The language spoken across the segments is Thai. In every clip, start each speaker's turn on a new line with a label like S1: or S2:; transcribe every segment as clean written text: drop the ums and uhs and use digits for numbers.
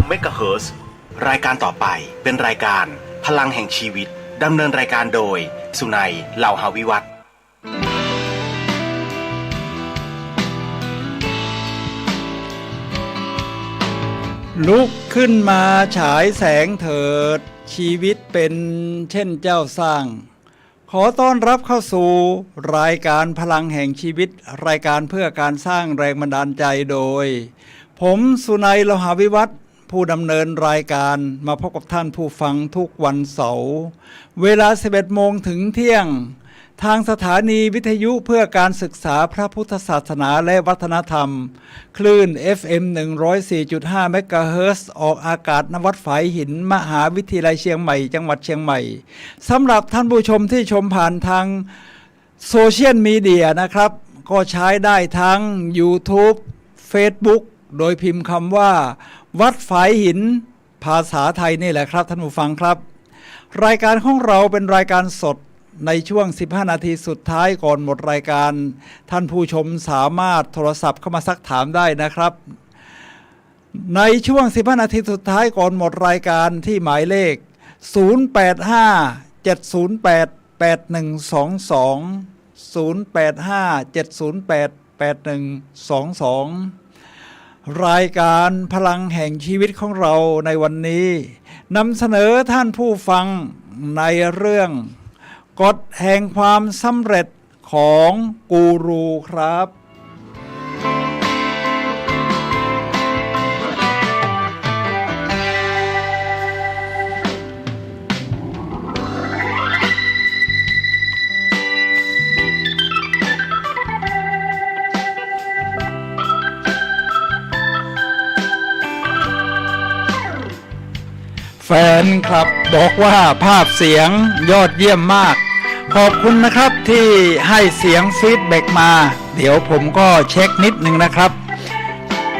S1: เมกะเฮิรตซ์รายการต่อไปเป็นรายการพลังแห่งชีวิตดำเนินรายการโดยสุนัยเหล่าหาวิวัฒน์
S2: ลุกขึ้นมาฉายแสงเถิดชีวิตเป็นเช่นเจ้าสร้างขอต้อนรับเข้าสู่รายการพลังแห่งชีวิตรายการเพื่อการสร้างแรงบันดาลใจโดยผมสุนัย เหล่าหาวิวัฒน์ผู้ดำเนินรายการมาพบกับท่านผู้ฟังทุกวันเสาร์เวลา 11 โมงถึงเที่ยงทางสถานีวิทยุเพื่อการศึกษาพระพุทธศาสนาและวัฒนธรรมคลื่น FM 104.5 เมกะเฮิรตซ์ออกอากาศณวัดฝายหินมหาวิทยาลัยเชียงใหม่จังหวัดเชียงใหม่สำหรับท่านผู้ชมที่ชมผ่านทางโซเชียลมีเดียนะครับก็ใช้ได้ทั้ง YouTube Facebook โดยพิมพ์คำว่าวัดฝายหินภาษาไทยนี่แหละครับท่านผู้ฟังครับรายการของเราเป็นรายการสดในช่วง15นาทีสุดท้ายก่อนหมดรายการท่านผู้ชมสามารถโทรศัพท์เข้ามาซักถามได้นะครับในช่วง15นาทีสุดท้ายก่อนหมดรายการที่หมายเลข0857088122รายการพลังแห่งชีวิตของเราในวันนี้นำเสนอท่านผู้ฟังในเรื่องกฎแห่งความสำเร็จของกูรูครับแฟนคลับบอกว่าภาพเสียงยอดเยี่ยมมากขอบคุณนะครับที่ให้เสียงฟีดแบ็กมาเดี๋ยวผมก็เช็คนิดนึงนะครับ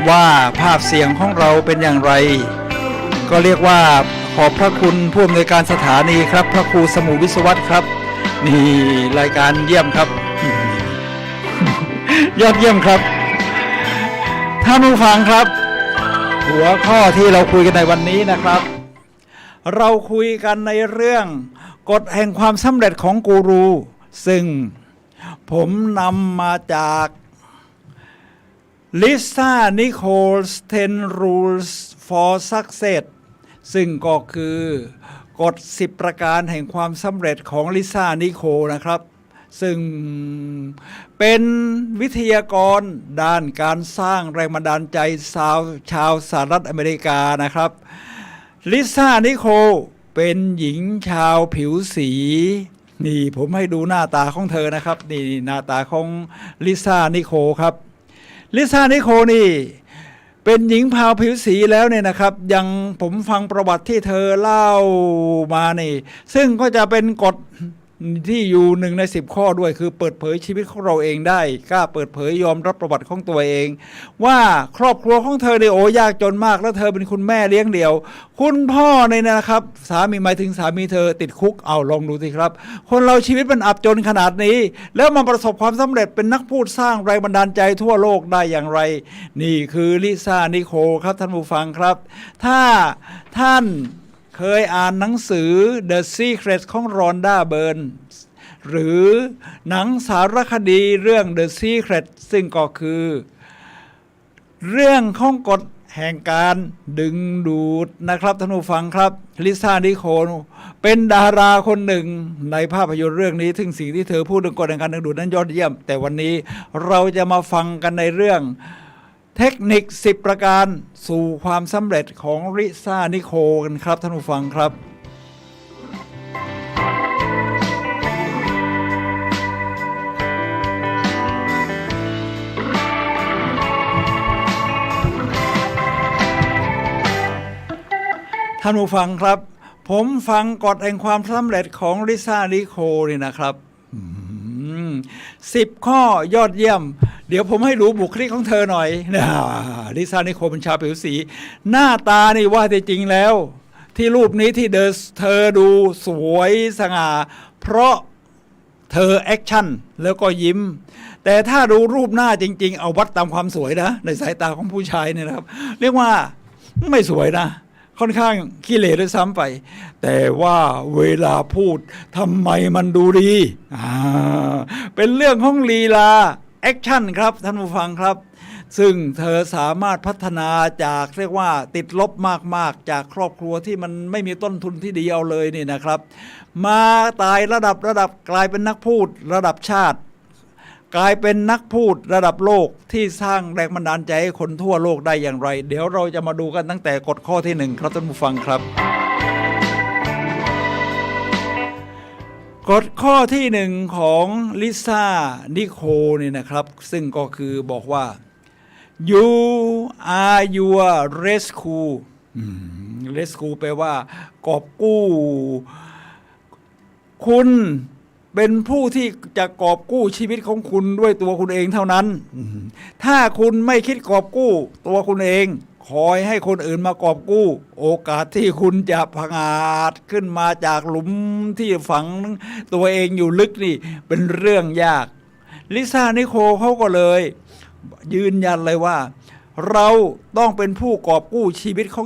S2: ว่าภาพเสียงของเราเป็นอย่างไรก็เรียกว่าขอบพระคุณผู้อำนวยการสถานีครับพระครูสมุวิศวัตรครับนี่รายการเยี่ยมครับ ยอดเยี่ยมครับท่านผู้ฟังครับหัวข้อที่เราคุยกันในวันนี้นะครับเราคุยกันในเรื่องกฎแห่งความสำเร็จของกูรูซึ่งผมนำมาจาก Lisa Nichols 10 Rules for Success ซึ่งก็คือกฎ10ประการแห่งความสำเร็จของ Lisa Nichols นะครับซึ่งเป็นวิทยากรด้านการสร้างแรงบันดาลใจชาวสหรัฐอเมริกานะครับลิซ่านิโคลเป็นหญิงชาวผิวสีนี่ผมให้ดูหน้าตาของเธอนะครับนี่หน้าตาของลิซ่านิโคลครับลิซ่านิโคลนี่เป็นหญิงชาวผิวสีแล้วเนี่ยนะครับยังผมฟังประวัติที่เธอเล่ามานี่ซึ่งก็จะเป็นกฎที่อยู่1 ใน 10ข้อด้วยคือเปิดเผยชีวิตของเราเองได้กล้าเปิดเผยยอมรับประวัติของตัวเองว่าครอบครัวของเธอเนี่ยโอ้ยากจนมากแล้วเธอเป็นคุณแม่เลี้ยงเดี่ยวคุณพ่อเนี่ยนะครับสามีหมายถึงสามีเธอติดคุกเอาลองดูสิครับคนเราชีวิตมันอับจนขนาดนี้แล้วมันประสบความสำเร็จเป็นนักพูดสร้างแรงบันดาลใจทั่วโลกได้อย่างไรนี่คือลิซ่านิโคลครับท่านผู้ฟังครับถ้าท่านเคยอ่านหนังสือ The Secret ของรอนด้าเบิร์นหรือหนังสารคดีเรื่อง The Secret ซึ่งก็คือเรื่องของกฎแห่งการดึงดูดนะครับท่านผู้ฟังครับลิซ่านิโคลเป็นดาราคนหนึ่งในภาพยนตร์เรื่องนี้ถึงสิ่งที่เธอพูดถึงกฎแห่งการดึงดูดนั้นยอดเยี่ยมแต่วันนี้เราจะมาฟังกันในเรื่องเทคนิค10ประการสู่ความสำเร็จของลิซ่านิโคลกันครับท่านผู้ฟังครับท่านผู้ฟังครับผมฟังกฎแห่งความสำเร็จของลิซ่านิโคลนี่นะครับ10 ข้อยอดเยี่ยมเดี๋ยวผมให้ดูบุคลิกของเธอหน่อยลิซ่านิโคลเป็นชาวผิวสีหน้าตานี่ว่าจริงแล้วที่รูปนี้ที่เธอดูสวยสง่าเพราะเธอแอคชั่นแล้วก็ยิ้มแต่ถ้าดูรูปหน้าจริงๆเอาวัดตามความสวยนะในสายตาของผู้ชายเนี่ยนะครับเรียกว่า ไม่สวยนะ ค่อนข้างขี้เหร่ด้วยซ้ำไป แต่ว่าเวลาพูดทำไมมันดูดีเป็นเรื่องของลีลาแอคชั่นครับท่านผู้ฟังครับ ซึ่งเธอสามารถพัฒนาจากเรียกว่าติดลบมากๆจากครอบครัวที่มันไม่มีต้นทุนที่ดีเอาเลยนี่นะครับมาตายระดับกลายเป็นนักพูดระดับชาติกลายเป็นนักพูดระดับโลกที่สร้างแรงบันดาลใจให้คนทั่วโลกได้อย่างไรเดี๋ยวเราจะมาดูกันตั้งแต่กฎข้อที่1ครับท่านผู้ฟังครับกฎข้อที่1ของลิซ่านิโคลนี่นะครับซึ่งก็คือบอกว่า you are your rescue rescue แปลว่ากอบกู้คุณเป็นผู้ที่จะกอบกู้ชีวิตของคุณด้วยตัวคุณเองเท่านั้นถ้าคุณไม่คิดกอบกู้ตัวคุณเองคอยให้คนอื่นมากอบกู้โอกาสที่คุณจะผงาดขึ้นมาจากหลุมที่ฝังตัวเองอยู่ลึกนี่เป็นเรื่องยากลิซ่านิโคลเขาก็เลยยืนยันเลยว่าเราต้องเป็นผู้กอบกู้ชีวิตข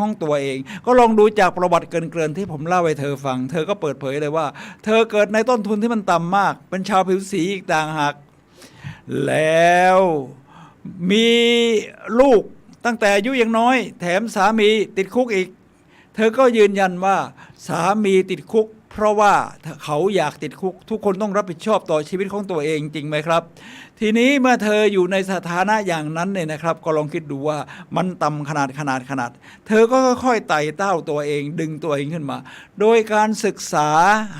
S2: องตัวเองก็ลองดูจากประวัติเกริ่นๆที่ผมเล่าให้เธอฟังเธอก็เปิดเผยเลยว่าเธอเกิดในต้นทุนที่มันต่ำมากเป็นชาวผิวสีอีกต่างหากแล้วมีลูกตั้งแต่อายุยังน้อยแถมสามีติดคุกอีกเธอก็ยืนยันว่าสามีติดคุกเพราะว่าเขาอยากติดคุกทุกคนต้องรับผิดชอบต่อชีวิตของตัวเองจริงไหมครับทีนี้เมื่อเธออยู่ในสถานะอย่างนั้นเนี่ยนะครับก็ลองคิดดูว่ามันต่ำขนาดเธอก็ค่อยๆไต่เต้าตัวเองดึงตัวเองขึ้นมาโดยการศึกษา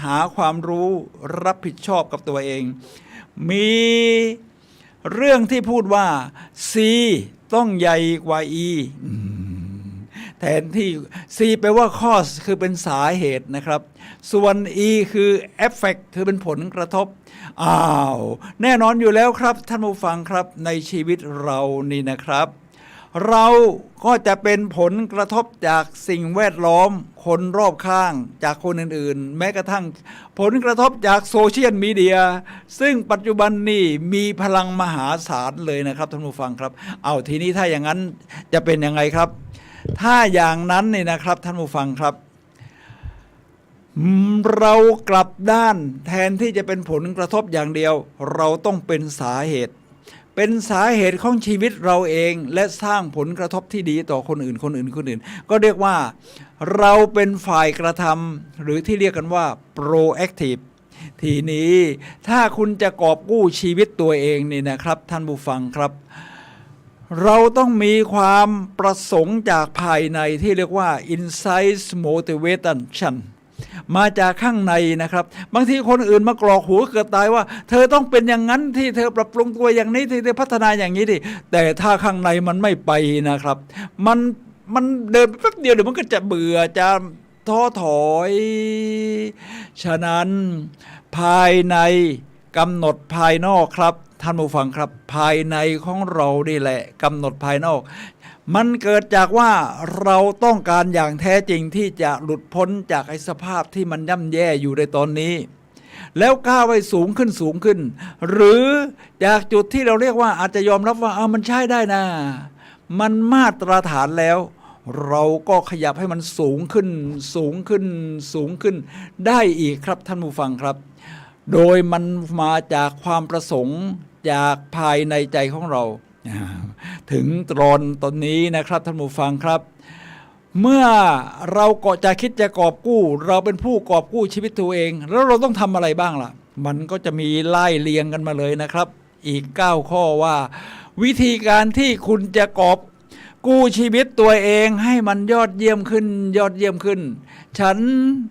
S2: หาความรู้รับผิดชอบกับตัวเองมีเรื่องที่พูดว่า C ต้องใหญ่กว่า E แทนที่ C แปลว่า cause คือเป็นสาเหตุนะครับส่วน E คือ effect คือเป็นผลกระทบแน่นอนอยู่แล้วครับท่านผู้ฟังครับในชีวิตเรานี่นะครับเราก็จะเป็นผลกระทบจากสิ่งแวดล้อมคนรอบข้างจากคนอื่นๆแม้กระทั่งผลกระทบจากโซเชียลมีเดียซึ่งปัจจุบันนี่มีพลังมหาศาลเลยนะครับท่านผู้ฟังครับทีนี้ถ้าอย่างนั้นจะเป็นยังไงครับถ้าอย่างนั้นนี่นะครับท่านผู้ฟังครับเรากลับด้านแทนที่จะเป็นผลกระทบอย่างเดียวเราต้องเป็นสาเหตุของชีวิตเราเองและสร้างผลกระทบที่ดีต่อคนอื่นก็เรียกว่าเราเป็นฝ่ายกระทำหรือที่เรียกกันว่า proactive ทีนี้ถ้าคุณจะกอบกู้ชีวิตตัวเองนี่นะครับท่านผู้ฟังครับเราต้องมีความประสงค์จากภายในที่เรียกว่า insight motivation มาจากข้างในนะครับบางทีคนอื่นมากรอกหูเกิดตายว่าเธอต้องเป็นอย่างนั้นที่เธอปรับปรุงตัวอย่างนี้ที่เธอพัฒนาอย่างนี้ดิแต่ถ้าข้างในมันไม่ไปนะครับมันเดินแป๊บเดียวเดี๋ยวมันก็จะเบื่อจะท้อถอยฉะนั้นภายในกำหนดภายนอกครับท่านผู้ฟังครับภายในของเรานี่แหละกำหนดภายนอกมันเกิดจากว่าเราต้องการอย่างแท้จริงที่จะหลุดพ้นจากไอ้สภาพที่มันย่ำแย่อยู่ในตอนนี้แล้วก้าวไปสูงขึ้นหรือจากจุดที่เราเรียกว่าอาจจะยอมรับว่ามันใช้ได้นะมันมาตรฐานแล้วเราก็ขยับให้มันสูงขึ้นได้อีกครับท่านผู้ฟังครับโดยมันมาจากความประสงค์จากภายในใจของเราถึงตอนนี้นะครับท่านผู้ฟังครับเมื่อเราก็จะคิดจะกอบกู้เราเป็นผู้กอบกู้ชีวิตตัวเองแล้วเราต้องทำอะไรบ้างล่ะมันก็จะมีไล่เรียงกันมาเลยนะครับอีก9ข้อว่าวิธีการที่คุณจะกอบกู้ชีวิตตัวเองให้มันยอดเยี่ยมขึ้นฉัน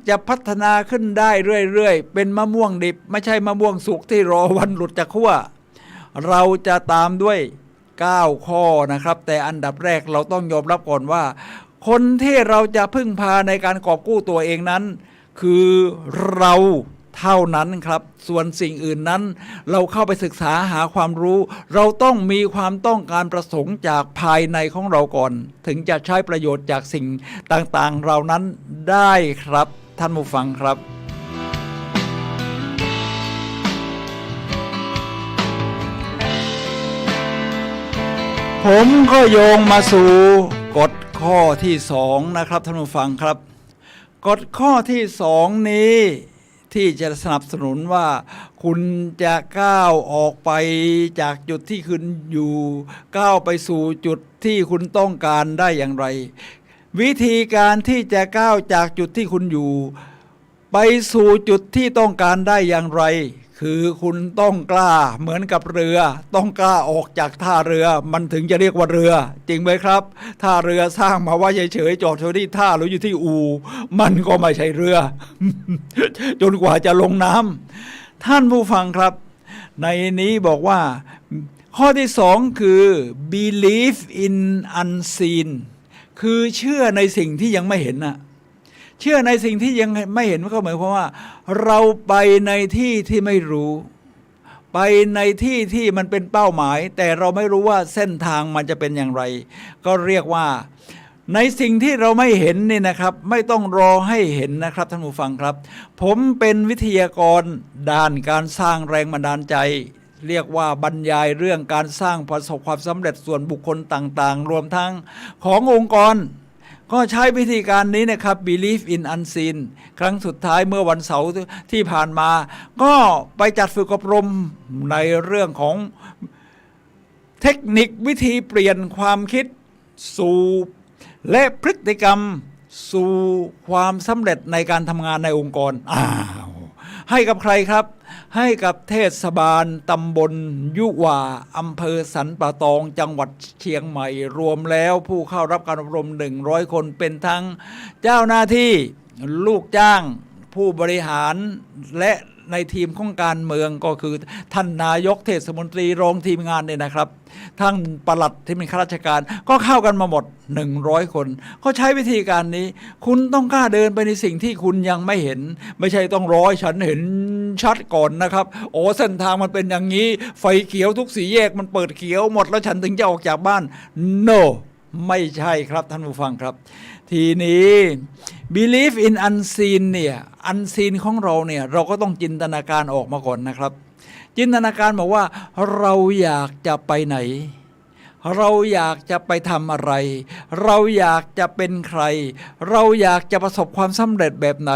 S2: จะพัฒนาขึ้นได้เรื่อยๆเป็นมะม่วงดิบไม่ใช่มะม่วงสุกที่รอวันหลุดจากขั้วเราจะตามด้วย9ข้อนะครับแต่อันดับแรกเราต้องยอมรับก่อนว่าคนที่เราจะพึ่งพาในการกอบกู้ตัวเองนั้นคือเราเท่านั้นครับส่วนสิ่งอื่นนั้นเราเข้าไปศึกษาหาความรู้เราต้องมีความต้องการประสงค์จากภายในของเราก่อนถึงจะใช้ประโยชน์จากสิ่งต่างๆเหล่านั้นได้ครับท่านผู้ฟังครับผมก็โยงมาสู่ กฎข้อที่2นะครับท่านผู้ฟังครับกฎข้อที่2นี้ที่จะสนับสนุนว่าคุณจะก้าวออกไปจากจุดที่คุณอยู่ก้าวไปสู่จุดที่คุณต้องการได้อย่างไรวิธีการที่จะก้าวจากจุดที่คุณอยู่ไปสู่จุดที่ต้องการได้อย่างไรคือคุณต้องกล้าเหมือนกับเรือต้องกล้าออกจากท่าเรือมันถึงจะเรียกว่าเรือจริงไหมครับท่าเรือสร้างมาว่าเฉยๆจอดอยู่ที่ท่าหรืออยู่ที่อู่มันก็ไม่ใช่เรือ จนกว่าจะลงน้ำท่านผู้ฟังครับในนี้บอกว่าข้อที่2คือ believe in unseen คือเชื่อในสิ่งที่ยังไม่เห็นน่ะเชื่อในสิ่งที่ยังไม่เห็นก็หมายความว่าเราไปในที่ที่ไม่รู้ไปในที่ที่มันเป็นเป้าหมายแต่เราไม่รู้ว่าเส้นทางมันจะเป็นอย่างไรก็เรียกว่าในสิ่งที่เราไม่เห็นนี่นะครับไม่ต้องรอให้เห็นนะครับท่านผู้ฟังครับผมเป็นวิทยากรด้านการสร้างแรงบันดาลใจเรียกว่าบรรยายเรื่องการสร้างประสบความสำเร็จส่วนบุคคลต่างๆรวมทั้งขององค์กรก็ใช้วิธีการนี้นะครับ believe in unseen ครั้งสุดท้ายเมื่อวันเสาร์ที่ผ่านมาก็ไปจัดฝึกอบรมในเรื่องของเทคนิควิธีเปลี่ยนความคิดสู่และพฤติกรรมสู่ความสำเร็จในการทำงานในองค์กรให้กับใครครับให้กับเทศบาลตำบลยุวาอำเภอสันป่าตองจังหวัดเชียงใหม่รวมแล้วผู้เข้ารับการอบรม100 คนเป็นทั้งเจ้าหน้าที่ลูกจ้างผู้บริหารและในทีมของการเมืองก็คือท่านนายกเทศมนตรีรองทีมงานเนี่ยนะครับทั้งปลัดที่เป็นข้าราชการก็เข้ากันมาหมด100 คนเขาใช้วิธีการนี้คุณต้องกล้าเดินไปในสิ่งที่คุณยังไม่เห็นไม่ใช่ต้องรอให้ฉันเห็นชัดก่อนนะครับโอ้เส้นทางมันเป็นอย่างนี้ไฟเขียวทุกสี่แยกมันเปิดเขียวหมดแล้วฉันถึงจะออกจากบ้าน no ไม่ใช่ครับท่านผู้ฟังครับทีนี้ believe in unseen เนี่ย unseen ของเราเนี่ยเราก็ต้องจินตนาการออกมาก่อนนะครับจินตนาการบอกว่าเราอยากจะไปไหนเราอยากจะไปทำอะไรเราอยากจะเป็นใครเราอยากจะประสบความสำเร็จแบบไหน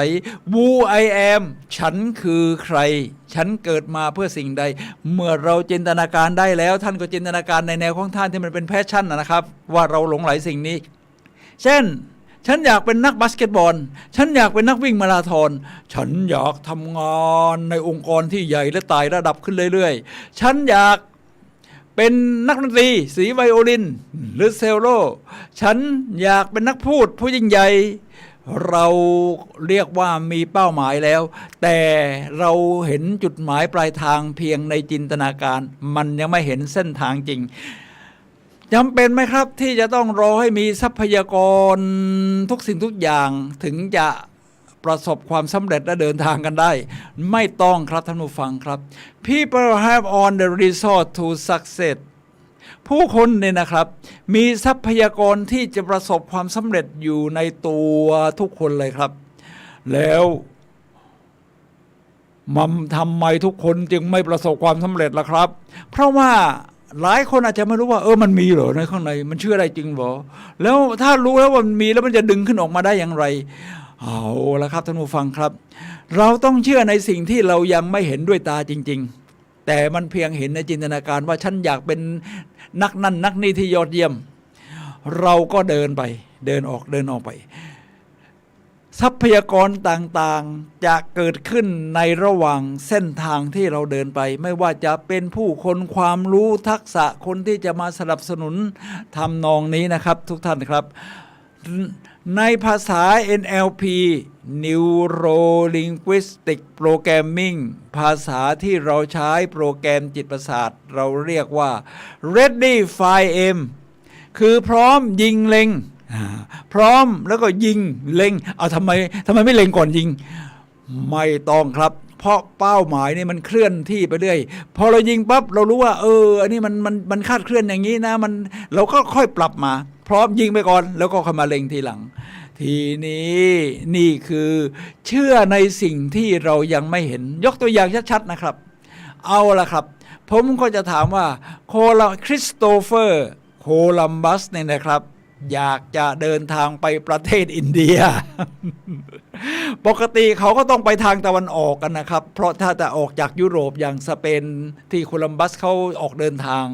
S2: Who I am ฉันคือใครฉันเกิดมาเพื่อสิ่งใดเมื่อเราจินตนาการได้แล้วท่านก็จินตนาการในแนวของท่านที่มันเป็นแพชชั่นนะครับว่าเราหลงใหลสิ่งนี้เช่นฉันอยากเป็นนักบาสเกตบอลฉันอยากเป็นนักวิ่งมาราธอนฉันอยากทำงานในองค์กรที่ใหญ่และไต่ระดับขึ้นเรื่อยๆฉันอยากเป็นนักดนตรีสีไวโอลินหรือเซลโลฉันอยากเป็นนักพูดผู้ยิ่งใหญ่เราเรียกว่ามีเป้าหมายแล้วแต่เราเห็นจุดหมายปลายทางเพียงในจินตนาการมันยังไม่เห็นเส้นทางจริงจำเป็นไหมครับที่จะต้องรอให้มีทรัพยากรทุกสิ่งทุกอย่างถึงจะประสบความสำเร็จและเดินทางกันได้ไม่ต้องครับท่านผู้ฟังครับ People have all the resource to success ผู้คนเนี่ยนะครับมีทรัพยากรที่จะประสบความสำเร็จอยู่ในตัวทุกคนเลยครับแล้วทำไมทุกคนจึงไม่ประสบความสำเร็จล่ะครับเพราะว่าหลายคนอาจจะไม่รู้ว่ามันมีเหรอในข้างในมันเชื่ออะไรจริงเหรอแล้วถ้ารู้แล้วว่ามันมีแล้วมันจะดึงขึ้นออกมาได้อย่างไรเอาละครับท่านผู้ฟังครับเราต้องเชื่อในสิ่งที่เรายังไม่เห็นด้วยตาจริงๆแต่มันเพียงเห็นในจินตนาการว่าฉันอยากเป็นนักนั่นนักนี่ที่ยอดเยี่ยมเราก็เดินออกไปทรัพยากรต่างๆจะเกิดขึ้นในระหว่างเส้นทางที่เราเดินไปไม่ว่าจะเป็นผู้คนความรู้ทักษะคนที่จะมาสนับสนุนทำนองนี้นะครับทุกท่านครับในภาษา NLP Neuro Linguistic Programming ภาษาที่เราใช้โปรแกรมจิตประสาทเราเรียกว่า Ready Fire Aim คือพร้อมยิงเล็งพร้อมแล้วก็ยิงเล็งเอาทำไมไม่เล็งก่อนยิงไม่ต้องครับเพราะเป้าหมายนี่มันเคลื่อนที่ไปเรื่อยพอเรายิงปั๊บเรารู้ว่าอันนี้มันคาดเคลื่อนอย่างนี้นะเราก็ค่อยปรับมาพร้อมยิงไปก่อนแล้วก็ค่อยมาเล็งทีหลังทีนี้นี่คือเชื่อในสิ่งที่เรายังไม่เห็นยกตัวอย่างชัดๆนะครับเอาละครับผมก็จะถามว่าคริสโตเฟอร์โคลัมบัสเนี่ยนะครับ อยากจะเดินทางไปประเทศอินเดีย ปกติเขาก็ต้องไปทางตะวันออกกันนะครับเพราะถ้าจะออกจากยุโรปอย่างสเปนที่โคลัมบัสเขาออกเดินทาง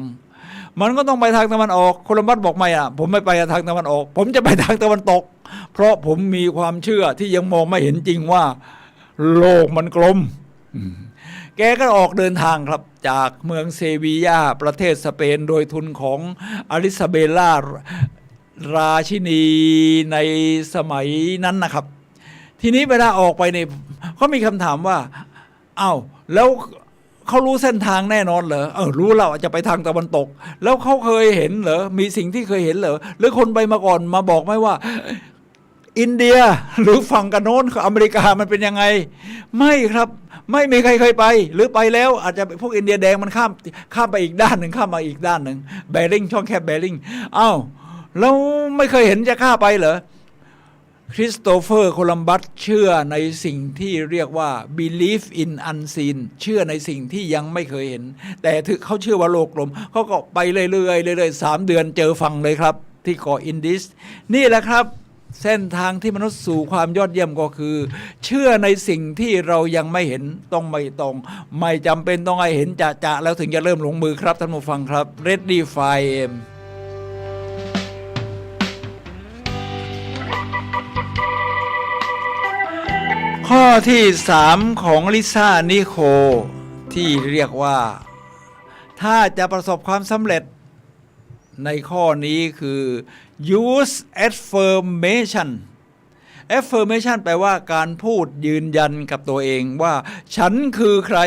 S2: มันก็ต้องไปทางตะวันออกโคลัมบัสบอกไม่อ่ะผมไม่ไปทางตะวันออกผมจะไปทางตะวันตกเพราะผมมีความเชื่อที่ยังมองไม่เห็นจริงว่าโลกมันกลมแกก็ออกเดินทางครับจากเมืองเซบียาประเทศสเปนโดยทุนของอลิซาเบลล่าราชินีในสมัยนั้นนะครับทีนี้เวลาออกไปเนี่ยเขามีคำถามว่าอ้าวแล้วเขารู้เส้นทางแน่นอนเหรอรู้เราจะไปทางตะวันตกแล้วเขาเคยเห็นเหรอมีสิ่งที่เคยเห็นเหรอหรือคนไปมาก่อนมาบอกไหมว่าอินเดียหรือฝั่งกันโน้นอเมริกามันเป็นยังไงไม่ครับไม่มีใครเคยไปหรือไปแล้วอาจจะพวกอินเดียแดงมันข้ามไปอีกด้านหนึ่งข้ามมาอีกด้านหนึ่งแบริ่งช่องแคบแบริ่งอ้าวแล้วไม่เคยเห็นจะข้าไปเหรอคริสโตเฟอร์โคลัมบัสเชื่อในสิ่งที่เรียกว่า belief in unseen เชื่อในสิ่งที่ยังไม่เคยเห็นแต่ถึงเขาเชื่อว่าโลกกลมเขาก็ไปเรื่อยๆ3 เดือนเจอฝั่งเลยครับที่เกาะอินดิสนี่แหละครับเส้นทางที่มนุษย์สู่ความยอดเยี่ยมก็คือเชื่อในสิ่งที่เรายังไม่เห็นไม่จำเป็นต้องให้เห็นจะแล้วถึงจะเริ่มลงมือครับท่านผู้ฟังครับ Ready Fire Aimข้อที่3ของลิซ่านิโคที่เรียกว่าถ้าจะประสบความสำเร็จในข้อนี้คือ use affirmation affirmation แปลว่าการพูดยืนยันกับตัวเองว่าฉันคือใคร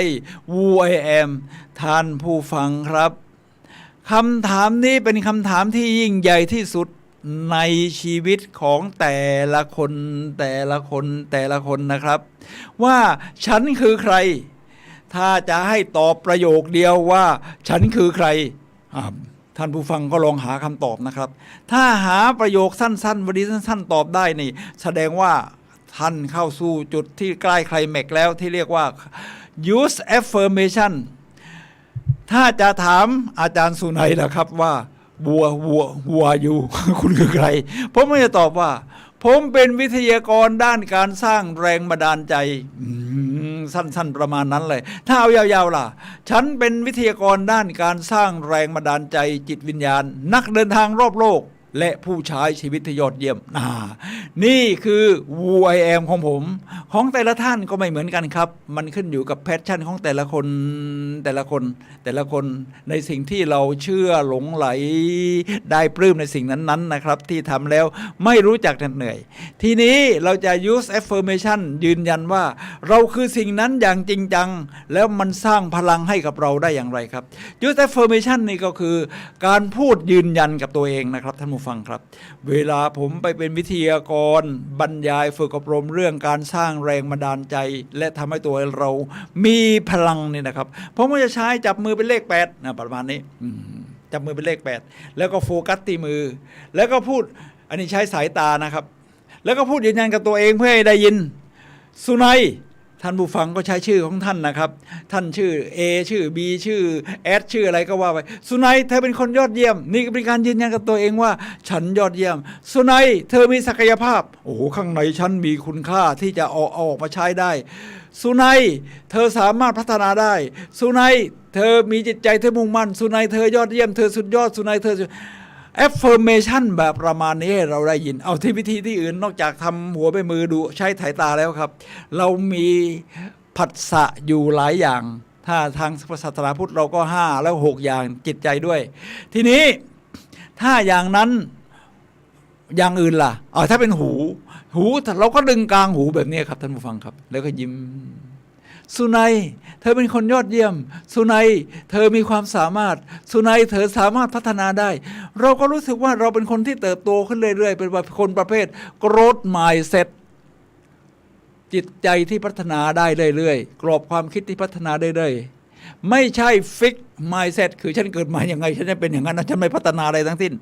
S2: who I am ท่านผู้ฟังครับคำถามนี้เป็นคำถามที่ยิ่งใหญ่ที่สุดในชีวิตของแต่ละคนนะครับว่าฉันคือใครถ้าจะให้ตอบประโยคเดียวว่าฉันคือใครท่านผู้ฟังก็ลองหาคำตอบนะครับถ้าหาประโยคสั้นๆวันนี้สั้นๆตอบได้นี่แสดงว่าท่านเข้าสู่จุดที่ใกล้ไคลแม็กซ์แล้วที่เรียกว่า use affirmation ถ้าจะถามอาจารย์สุนัยล่ะครับว่าวัวอยู่ คุณคือใครผมไม่จะตอบว่าผมเป็นวิทยากรด้านการสร้างแรงบันดาลใจสั้นๆประมาณนั้นเลยถ้าเอายาวๆล่ะฉันเป็นวิทยากรด้านการสร้างแรงบันดาลใจจิตวิญญาณนักเดินทางรอบโลกและผู้ใช้ชีวิตที่ยอดเยี่ยมนี่คือ Who I Am ของผมของแต่ละท่านก็ไม่เหมือนกันครับมันขึ้นอยู่กับแพชชั่นของแต่ละคนในสิ่งที่เราเชื่อหลงไหลได้ปลื้มในสิ่งนั้นๆนะครับที่ทำแล้วไม่รู้จักเหนื่อยทีนี้เราจะ use affirmation ยืนยันว่าเราคือสิ่งนั้นอย่างจริงจังแล้วมันสร้างพลังให้กับเราได้อย่างไรครับ use affirmation นี่ก็คือการพูดยืนยันกับตัวเองนะครับท่านผู้ฟังครับเวลาผมไปเป็นวิทยากรบรรยายฝึกอบรมเรื่องการสร้างแรงบันดาลใจและทำให้ตัวเรามีพลังนี่นะครับผมก็จะใช้จับมือเป็นเลข8ประมาณนี้จับมือเป็นเลข8แล้วก็โฟกัสที่มือแล้วก็พูดอันนี้ใช้สายตานะครับแล้วก็พูดยืนยันกับตัวเองเพื่อให้ได้ยินสุนัยท่านผู้ฟังก็ใช้ชื่อของท่านนะครับท่านชื่อ A ชื่อ B ชื่อ S ชื่ออะไรก็ว่าไปสุนัยเธอเป็นคนยอดเยี่ยมนี่ก็เป็นการยืนยันกับตัวเองว่าฉันยอดเยี่ยมสุนัยเธอมีศักยภาพโอ้โหข้างในฉันมีคุณค่าที่จะเอาออกมาใช้ได้สุนัยเธอสามารถพัฒนาได้สุนัยเธอมีจิตใจเธอมุ่งมั่นสุนัยเธอยอดเยี่ยมเธอสุดยอดสุนัยเธอaffirmation แบบประมาณนี้เราได้ยินเอาที่วิธีที่อื่นนอกจากทำหัวไปมือดูใช้สายตาแล้วครับเรามีผัสสะอยู่หลายอย่างถ้าทางศาสนาพุทธเราก็5แล้ว6อย่างจิตใจด้วยทีนี้ถ้าอย่างนั้นอย่างอื่นล่ะถ้าเป็นหูเราก็ดึงกลางหูแบบนี้ครับท่านผู้ฟังครับแล้วก็ยิ้มสุนัยเธอเป็นคนยอดเยี่ยมสุนัยเธอมีความสามารถสุนัยเธอสามารถพัฒนาได้เราก็รู้สึกว่าเราเป็นคนที่เติบโตขึ้นเรื่อยๆเป็นคนประเภท growth mindset จิตใจที่พัฒนาได้เรื่อยๆกรอบความคิดที่พัฒนาได้เรื่อยๆไม่ใช่ fix mindset คือฉันเกิดมาอย่างไงฉันจะเป็นอย่างนั้นฉันไม่พัฒนาอะไรทั้งสิ้น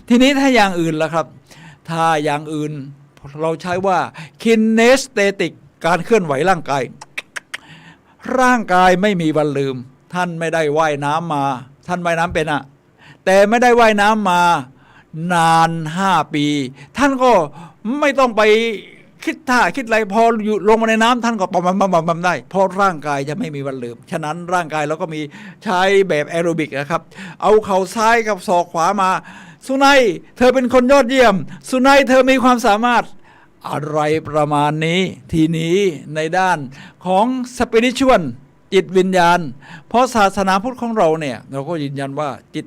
S2: ทีนี้ถ้าอย่างอื่นล่ะครับถ้าอย่างอื่นเราใช้ว่า kinesthetic การเคลื่อนไหวร่างกายไม่มีวันลืมท่านไม่ได้ว่ายน้ำมาท่านว่ายน้ำเป็นแต่ไม่ได้ว่ายน้ำมา นาน5 ปี ท่านก็ไม่ต้องไปคิดท่าคิดอะไรพออยู่ลงมาในน้ำท่านก็ปั๊มได้เพราะร่างกายจะไม่มีวันลืมฉะนั้นร่างกายเราก็มีใช้แบบแอโรบิกนะครับเอาเข่าซ้ายกับศอกขวามาสุนัยเธอเป็นคนยอดเยี่ยมสุนัยเธอมีความสามารถอะไรประมาณนี้ทีนี้ในด้านของสปิริชวลจิตวิญญาณเพราะศาสนาพุทธของเราเนี่ยเราก็ยืนยันว่าจิต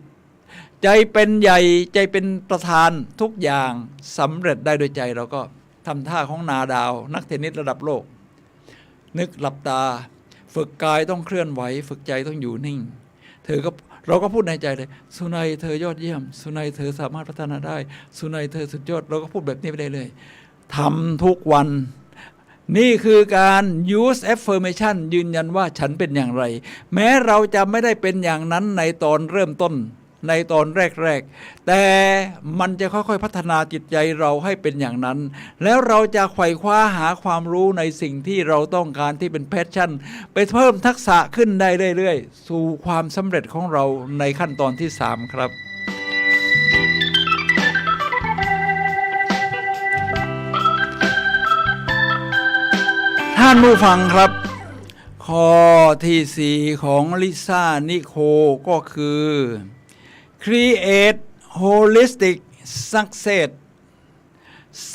S2: ใจเป็นใหญ่ใจเป็นประธานทุกอย่างสำเร็จได้โดยใจเราก็ทำท่าของนาดาวนักเทนนิสระดับโลกนึกหลับตาฝึกกายต้องเคลื่อนไหวฝึกใจต้องอยู่นิ่งเราก็พูดในใจเลยสุนัยเธอยอดเยี่ยมสุนัยเธอสามารถพัฒนาได้สุนัยเธอสุดยอดเราก็พูดแบบนี้ไปได้เลยทำทุกวันนี่คือการ use affirmation ยืนยันว่าฉันเป็นอย่างไรแม้เราจะไม่ได้เป็นอย่างนั้นในตอนเริ่มต้นในตอนแรกๆแต่มันจะค่อยๆพัฒนาจิตใจเราให้เป็นอย่างนั้นแล้วเราจะไขว่คว้าหาความรู้ในสิ่งที่เราต้องการที่เป็นแพชชั่นไปเพิ่มทักษะขึ้นได้เรื่อยๆสู่ความสำเร็จของเราในขั้นตอนที่3ครับท่านผู้ฟังครับข้อที่4ของลิซ่านิโคก็คือ Create Holistic Success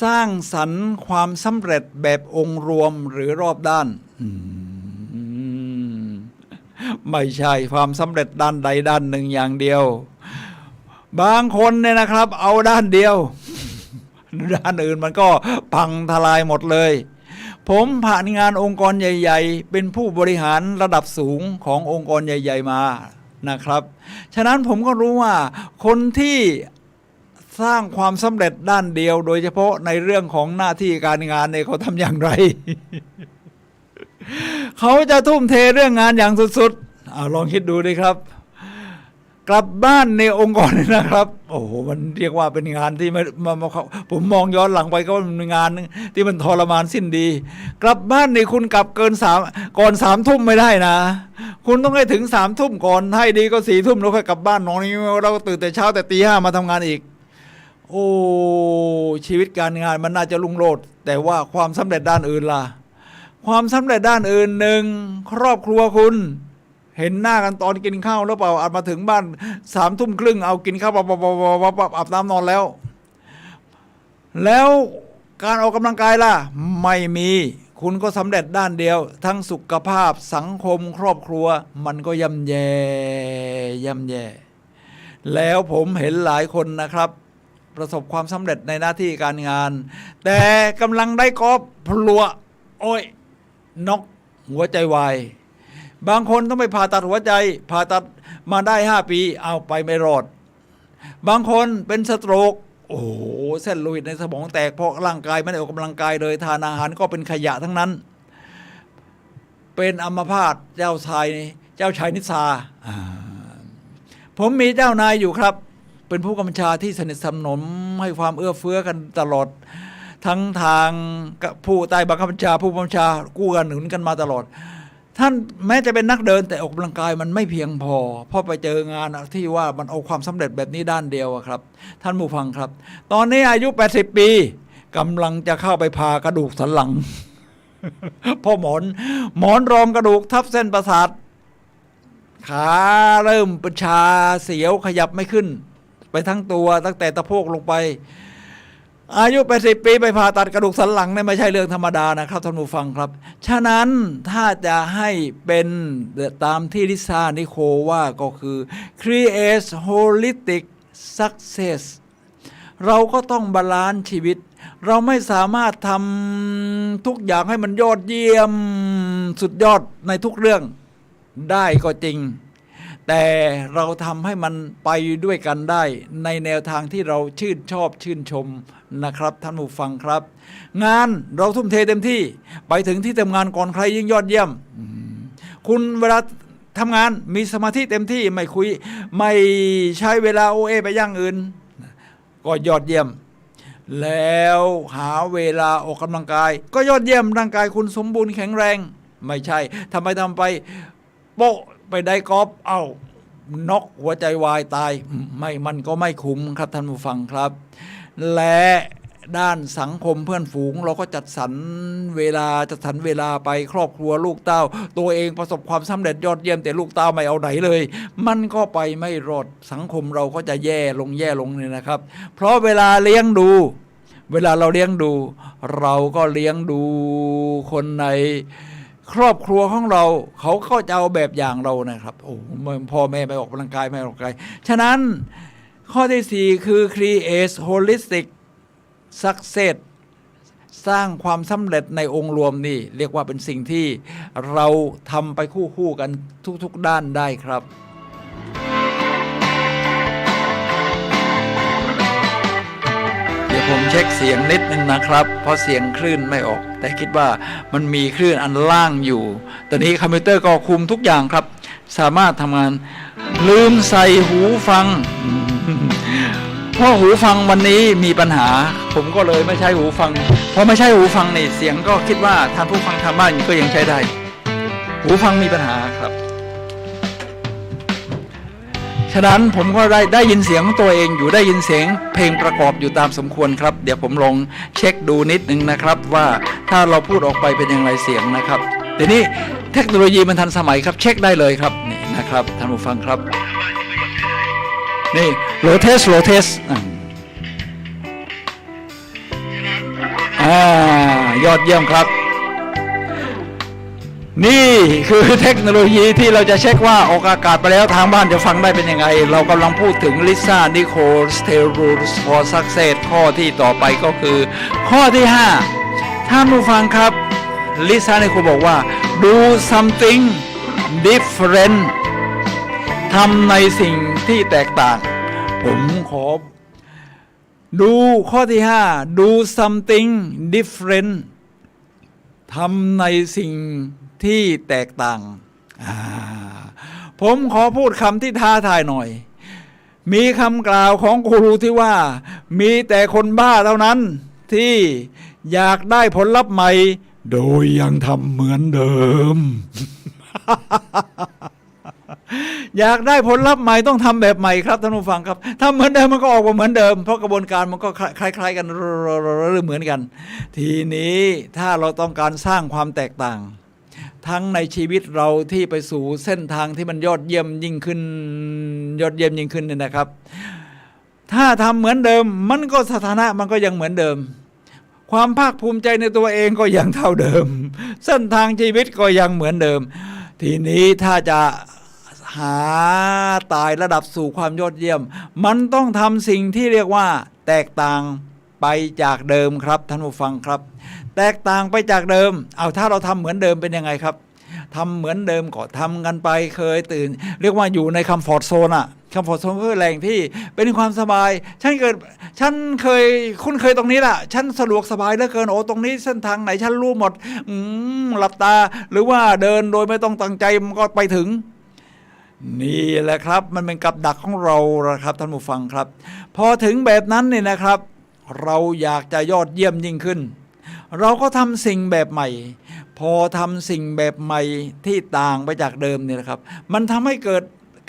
S2: สร้างสรรค์ความสำเร็จแบบองค์รวมหรือรอบด้านไม่ใช่ความสำเร็จด้านใดด้านหนึ่งอย่างเดียวบางคนเนี่ยนะครับเอาด้านเดียวด้านอื่นมันก็พังทลายหมดเลยผมผ่านงานองค์กรใหญ่ๆเป็นผู้บริหารระดับสูงขององค์กรใหญ่ๆมานะครับฉะนั้นผมก็รู้ว่าคนที่สร้างความสำเร็จด้านเดียวโดยเฉพาะในเรื่องของหน้าที่การงานเนี่ยเขาทำอย่างไร เขาจะทุ่มเทเรื่องงานอย่างสุดๆลองคิดดูดิครับกลับบ้านในองค์กรนะครับโอ้โหมันเรียกว่าเป็นงานที่ผมมองย้อนหลังไปก็เป็นงานที่มันทรมานสิ้นดีกลับบ้านในคุณกลับก่อน3 ทุ่มไม่ได้นะคุณต้องให้ถึง3 ทุ่มก่อนให้ดีก็4 ทุ่มแล้วค่อยกลับบ้านน้องนี้เราก็ตื่นแต่เช้าแต่ตี 5มาทำงานอีกโอ้ชีวิตการงานมันน่าจะรุ่งโรจน์แต่ว่าความสำเร็จด้านอื่นล่ะความสำเร็จด้านอื่น1ครอบครัวคุณเห็นหน้ากันตอนกินข้าวแล้วเปล่าอาจมาถึงบ้าน3 ทุ่มครึ่งเอากินข้าวอาบน้ำนอนแล้วการออกกำลังกายล่ะไม่มีคุณก็สำเร็จด้านเดียวทั้งสุขภาพสังคมครอบครัวมันก็ย่ำแย่แล้วผมเห็นหลายคนนะครับประสบความสำเร็จในหน้าที่การงานแต่กำลังได้กอบพลัวโอ้ยน็อกหัวใจวายบางคนต้องไปผ่าตัดหัวใจผ่าตัดมาได้5 ปีเอาไปไม่รอดบางคนเป็นสโตรกโอ้โหเส้นโลหิตในสมองแตกเพราะร่างกายไม่ได้ออกกำลังกายเลยทานอาหารก็เป็นขยะทั้งนั้นเป็นอัมพาตเจ้าชายนิทราผมมีเจ้านายอยู่ครับเป็นผู้กำกับที่สนิทสนมให้ความเอื้อเฟื้อกันตลอดทั้งทางผู้ใต้บังคับบัญชาผู้บัญชากู้กันหนุนกันมาตลอดท่านแม้จะเป็นนักเดินแต่ออกกำลังกายมันไม่เพียงพอเพราะไปเจองานที่ว่ามันเอาความสำเร็จแบบนี้ด้านเดียวครับท่านผู้ฟังครับตอนนี้อายุ80 ปีกำลังจะเข้าไปผ่ากระดูกสันหลัง เพราะหมอนรองกระดูกทับเส้นประสาทขาเริ่มเป็นชาเสียวขยับไม่ขึ้นไปทั้งตัวตั้งแต่ตะโพกลงไปอายุ80 ปีไปผ่าตัดกระดูกสันหลังเนี่ยไม่ใช่เรื่องธรรมดานะครับท่านผู้ฟังครับฉะนั้นถ้าจะให้เป็นตามที่ลิซ่านิโคว่าก็คือ create holistic success เราก็ต้องบาลานซ์ชีวิตเราไม่สามารถทำทุกอย่างให้มันยอดเยี่ยมสุดยอดในทุกเรื่องได้ก็จริงแต่เราทำให้มันไปด้วยกันได้ในแนวทางที่เราชื่นชอบชื่นชมนะครับท่านผู้ฟังครับงานเราทุ่มเทเต็มที่ไปถึงที่ทำงานก่อนใครยิ่งยอดเยี่ยมคุณเวลาทำงานมีสมาธิเต็มที่ไม่คุยไม่ใช้เวลาโอเอไปอย่างอื่นก็ยอดเยี่ยมแล้วหาเวลาออกกำลังกายก็ยอดเยี่ยมร่างกายคุณสมบูรณ์แข็งแรงไม่ใช่ทำไปโป๊ะไปได้กอล์ฟ น็อกหัวใจวายตายไม่มันก็ไม่คุ้มครับท่านผู้ฟังครับ และด้านสังคมเพื่อนฝูงเราก็จัดสรรเวลาไปครอบครัวลูกเต้าตัวเองประสบความสำเร็จยอดเยี่ยมแต่ลูกเต้าไม่เอาไหนเลย มันก็ไปไม่รอดสังคมเราก็จะแย่ลงเนี่ยนะครับ เพราะเวลาเราเลี้ยงดู เราก็เลี้ยงดูคนในครอบครัวของเราเขาก็จะเอาแบบอย่างเรานะครับโอ้พ่อแม่ไม่ออกกำลังกายฉะนั้นข้อที่4คือ create holistic success สร้างความสำเร็จในองค์รวมนี่เรียกว่าเป็นสิ่งที่เราทำไปคู่กันทุกๆด้านได้ครับเดี๋ยวผมเช็คเสียงนิดนึงนะครับเพราะเสียงคลื่นไม่ออกแต่คิดว่ามันมีคลื่นอันล่างอยู่ตอนนี้คอมพิวเตอร์ก็คุมทุกอย่างครับสามารถทำงานลืมใส่หูฟังเพราะหูฟังวันนี้มีปัญหาผมก็เลยไม่ใช้หูฟังพอไม่ใช้หูฟังนี่เสียงก็คิดว่าท่านผู้ฟังทางบ้านก็ยังใช้ได้หูฟังมีปัญหาครับฉะนั้นผมก็ได้ยินเสียงของตัวเองอยู่ได้ยินเสียงเพลงประกอบอยู่ตามสมควรครับเดี๋ยวผมลองเช็คดูนิดนึงนะครับว่าถ้าเราพูดออกไปเป็นอย่างไรเสียงนะครับแต่นี่เทคโนโลยีมันทันสมัยครับเช็คได้เลยครับนี่นะครับท่านผู้ฟังครับนี่โลเทสยอดเยี่ยมครับนี่คือเทคโนโลยีที่เราจะเช็คว่าออกอากาศไปแล้วทางบ้านจะฟังได้เป็นยังไงเรากำลังพูดถึงลิซ่านิโคลส 10 rules for success ข้อที่ต่อไปก็คือข้อที่5ท่านผู้ฟังครับลิซ่านิโคลบอกว่า do something different ทำในสิ่งที่แตกต่างผมขอดูข้อที่5 do something different ทำในสิ่งที่แตกต่างผมขอพูดคำที่ท้าทายหน่อยมีคำกล่าวของกูรูที่ว่ามีแต่คนบ้าเท่านั้นที่อยากได้ผลลัพธ์ใหม่โดยยังทำเหมือนเดิม อยากได้ผลลัพธ์ใหม่ต้องทำแบบใหม่ครับท่านผู้ฟังครับทำเหมือนเดิมมันก็ออกมาเหมือนเดิมเพราะกระบวนการมันก็คล้ายๆกันหรือเหมือนกันทีนี้ถ้าเราต้องการสร้างความแตกต่างทั้งในชีวิตเราที่ไปสู่เส้นทางที่มันยอดเยี่ยมยิ่งขึ้นเนี่ยนะครับถ้าทำเหมือนเดิมมันก็สถานะมันก็ยังเหมือนเดิมความภาคภูมิใจในตัวเองก็ยังเท่าเดิมเส้นทางชีวิตก็ยังเหมือนเดิมทีนี้ถ้าจะหาตายระดับสู่ความยอดเยี่ยมมันต้องทำสิ่งที่เรียกว่าแตกต่างไปจากเดิมครับท่านผู้ฟังครับแตกต่างไปจากเดิมเอาถ้าเราทำเหมือนเดิมเป็นยังไงครับทำเหมือนเดิมก็ทำกันไปเคยตื่นเรียกว่าอยู่ในคอมฟอร์ตโซนอะคอมฟอร์ตโซนคือแหล่งที่เป็นความสบายฉันเคยคุ้นเคยตรงนี้แหละฉันสะดวกสบายเหลือเกินโอ้ตรงนี้เส้นทางไหนฉันรู้หมดหลับตาหรือว่าเดินโดยไม่ต้องตั้งใจมันก็ไปถึงนี่แหละครับมันเป็นกับดักของเราครับท่านผู้ฟังครับพอถึงแบบนั้นเนี่ยนะครับเราอยากจะยอดเยี่ยมยิ่งขึ้นเราก็ทำสิ่งแบบใหม่พอทำสิ่งแบบใหม่ที่ต่างไปจากเดิมเนี่ยนะครับมันทำให้เกิด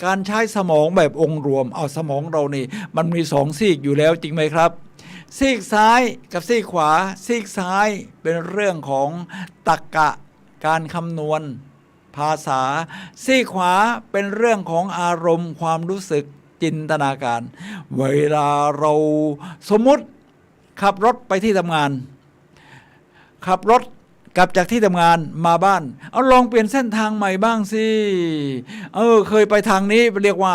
S2: การใช้สมองแบบองค์รวมเอาสมองเรานี่มันมี2ซีกอยู่แล้วจริงไหมครับซีกซ้ายกับซีกขวาซีกซ้ายเป็นเรื่องของตรรกะการคำนวณภาษาซีกขวาเป็นเรื่องของอารมณ์ความรู้สึกจินตนาการเวลาเราสมมุติขับรถไปที่ทำงานขับรถกลับจากที่ทำงานมาบ้านเอาลองเปลี่ยนเส้นทางใหม่บ้างสิเคยไปทางนี้เรียกว่า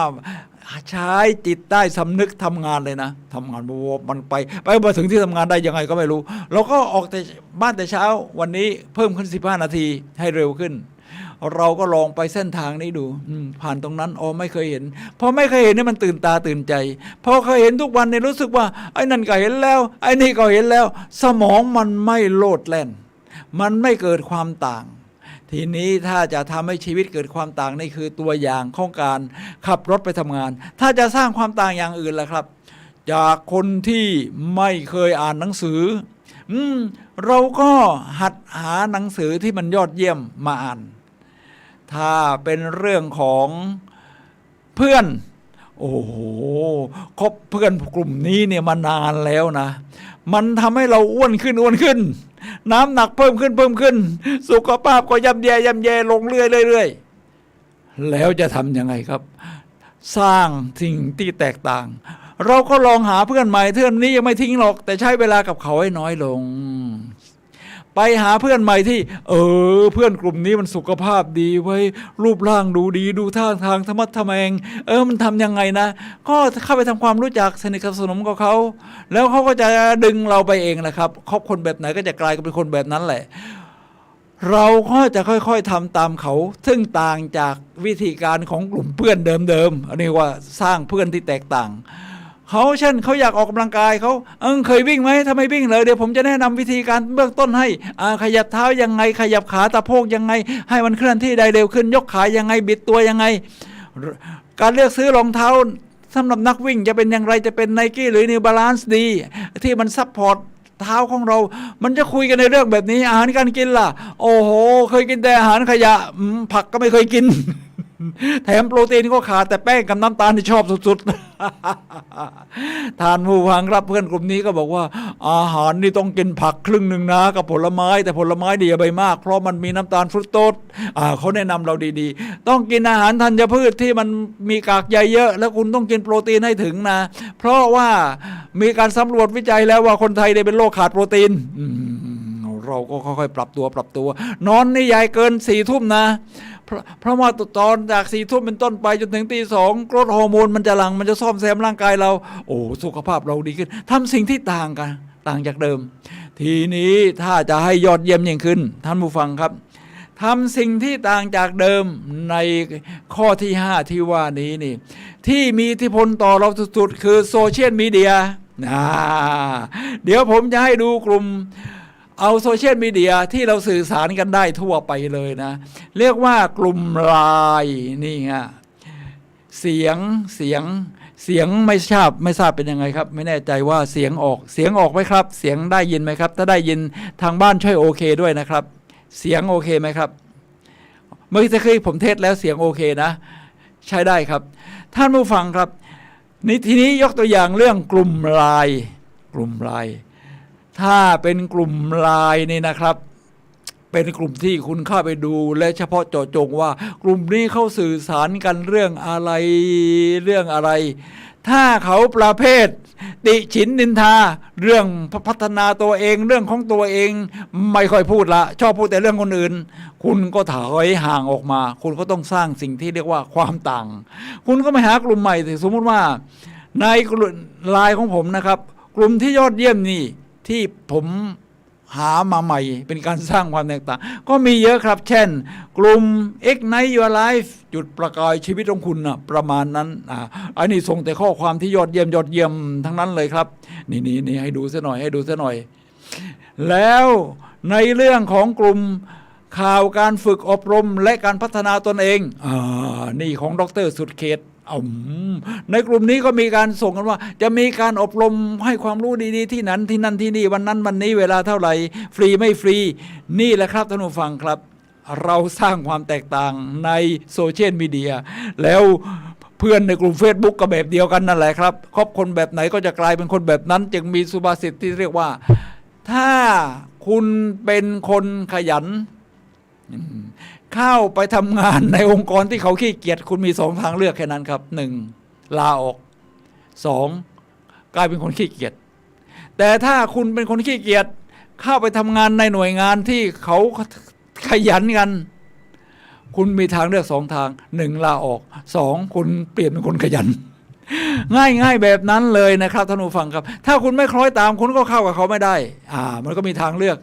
S2: ใช้จิตใต้สำนึกทำงานเลยนะทำงานมันไปมาถึงที่ทำงานได้ยังไงก็ไม่รู้เราก็ออกแต่บ้านแต่เช้าวันนี้เพิ่มขึ้น15 นาทีให้เร็วขึ้นเราก็ลองไปเส้นทางนี้ดูผ่านตรงนั้นไม่เคยเห็นพอไม่เคยเห็นนี่มันตื่นตาตื่นใจพอเคยเห็นทุกวันเนี่ยรู้สึกว่าไอ้นั่นก็เห็นแล้วไอ้นี่ก็เห็นแล้วสมองมันไม่โลดแล่นมันไม่เกิดความต่างทีนี้ถ้าจะทำให้ชีวิตเกิดความต่างนี่คือตัวอย่างของการขับรถไปทำงานถ้าจะสร้างความต่างอย่างอื่นล่ะครับจากคนที่ไม่เคยอ่านหนังสือเราก็หัดหาหนังสือที่มันยอดเยี่ยมมาอ่านถ้าเป็นเรื่องของ เพื่อนโอ้โหคบเพื่อนกลุ่มนี้เนี่ยมานานแล้วนะมันทำให้เราอ้วนขึ้นน้ำหนักเพิ่มขึ้นสุขภาพก็ย่ำแย่ลงเรื่อยแล้วจะทำยังไงครับสร้างสิ่งที่แตกต่างเราก็ลองหาเพื่อนใหม่เพื่อนนี้ยังไม่ทิ้งหรอกแต่ใช้เวลากับเขาให้น้อยลงไปหาเพื่อนใหม่ที่เพื่อนกลุ่มนี้มันสุขภาพดีไว้รูปร่างดูดีดูท่าทางธรรมะทะแมงมันทำยังไงนะก็เข้าไปทำความรู้จักสนิทสนมกับเขาแล้วเขาก็จะดึงเราไปเองนะครับคบคนแบบไหนก็จะกลายเป็นคนแบบนั้นแหละเราก็จะค่อยๆทำตามเขาซึ่งต่างจากวิธีการของกลุ่มเพื่อนเดิมอันนี้ว่าสร้างเพื่อนที่แตกต่างเขาเช่นเขาอยากออกกำลังกายเขาเคยวิ่งไหมถ้าไม่วิ่งเลยเดี๋ยวผมจะแนะนำวิธีการเบื้องต้นให้ขยับเท้ายังไงขยับขาตะโพกยังไงให้มันเคลื่อนที่ได้เร็วขึ้นยกขายังไงบิดตัวยังไงการเลือกซื้อรองเท้าสำหรับนักวิ่งจะเป็นอย่างไรจะเป็นไนกี้หรือ New Balance ดีที่มันซัพพอร์ตเท้าของเรามันจะคุยกันในเรื่องแบบนี้อาหารการกินล่ะโอ้โหเคยกินแต่อาหารขยะผักก็ไม่เคยกิน แถมโปรตีนก็ขาดแต่แป้งกับน้ำตาลที่ชอบสุดๆ ทานผู้ฟังครับเพื่อนกลุ่มนี้ก็บอกว่าอาหารนี่ต้องกินผักครึ่งหนึ่งนะกับผลไม้แต่ผลไม้ดีอย่าไปมากเพราะมันมีน้ำตาลฟรุตโตสเขาแนะนำเราดีๆต้องกินอาหารธัญพืชที่มันมีกากใยเยอะแล้วคุณต้องกินโปรตีนให้ถึงนะเพราะว่ามีการสำรวจวิจัยแล้วว่าคนไทยได้เป็นโรคขาดโปรตีนเราก็ค่อยๆปรับตัวนอนนี่ใหญ่เกิน4 ทุ่มนะเพราะว่าตอนจาก4 ทุ่มเป็นต้นไปจนถึงตี 2กรดฮอร์โมนมันจะหลั่งมันจะซ่อมแซมร่างกายเราสุขภาพเราดีขึ้นทำสิ่งที่ต่างกันต่างจากเดิมทีนี้ถ้าจะให้ยอดเยี่ยมยิ่งขึ้นท่านผู้ฟังครับทำสิ่งที่ต่างจากเดิมในข้อที่5ที่ว่านี้นี่ที่มีอิทธิพลต่อเราสุดๆคือโซเชียลมีเดียเดี๋ยวผมจะให้ดูกลุ่มเอาโซเชียลมีเดียที่เราสื่อสารกันได้ทั่วไปเลยนะเรียกว่ากลุ่มไลน์นี่ไงเสียงไม่ทราบเป็นยังไงครับไม่แน่ใจว่าเสียงออกไหมครับเสียงได้ยินไหมครับถ้าได้ยินทางบ้านช่วยโอเคด้วยนะครับเสียงโอเคไหมครับเมื่อกี้ผมเทสแล้วเสียงโอเคนะใช้ได้ครับท่านผู้ฟังครับทีนี้ยกตัวอย่างเรื่องกลุ่มไลน์ถ้าเป็นกลุ่มไลน์นี่นะครับเป็นกลุ่มที่คุณเข้าไปดูและเฉพาะเจาะจงว่ากลุ่มนี้เขาสื่อสารกันเรื่องอะไรถ้าเขาประเภทติฉินนินทาเรื่องพัฒนาตัวเองเรื่องของตัวเองไม่ค่อยพูดละชอบพูดแต่เรื่องคนอื่นคุณก็ถอยห่างออกมาคุณก็ต้องสร้างสิ่งที่เรียกว่าความต่างคุณก็ไปหากลุ่มใหม่สมมุติว่าในกลุ่มไลน์ของผมนะครับกลุ่มที่ยอดเยี่ยมนี่ที่ผมหามาใหม่เป็นการสร้างความแตกต่างก็มีเยอะครับเช่นกลุ่ม Ignite Your Life จุดประกายชีวิตของคุณนะประมาณนั้นอันนี้ส่งแต่ข้อความที่ยอดเยี่ยมทั้งนั้นเลยครับนี่ให้ดูซะหน่อยแล้วในเรื่องของกลุ่มข่าวการฝึกอบรมและการพัฒนาตนเองนี่ของดร.สุดเขตในกลุ่มนี้ก็มีการส่งกันว่าจะมีการอบรมให้ความรู้ดีๆที่นั่นที่นี่วันนั้นวันนี้เวลาเท่าไหร่ฟรีไม่ฟรีนี่แหละครับท่านผู้ฟังครับเราสร้างความแตกต่างในโซเชียลมีเดียแล้วเพื่อนในกลุ่ม Facebook ก็แบบเดียวกันนั่นแหละครับคบคนแบบไหนก็จะกลายเป็นคนแบบนั้นจึงมีสุภาษิตที่เรียกว่าถ้าคุณเป็นคนขยันเข้าไปทำงานในองค์กรที่เขาขี้เกียจคุณมี2 ทางเลือกแค่นั้นครับ1ลาออก2กลายเป็นคนขี้เกียจแต่ถ้าคุณเป็นคนขี้เกียจเข้าไปทำงานในหน่วยงานที่เขาขยันกันคุณมีทางเลือก2 ทาง1ลาออก2คุณเปลี่ยนเป็นคนขยันง่ายแบบนั้นเลยนะครับท่านผู้ฟังครับถ้าคุณไม่คล้อยตามคุณก็เข้ากับเขาไม่ได้มันก็มีทางเลือก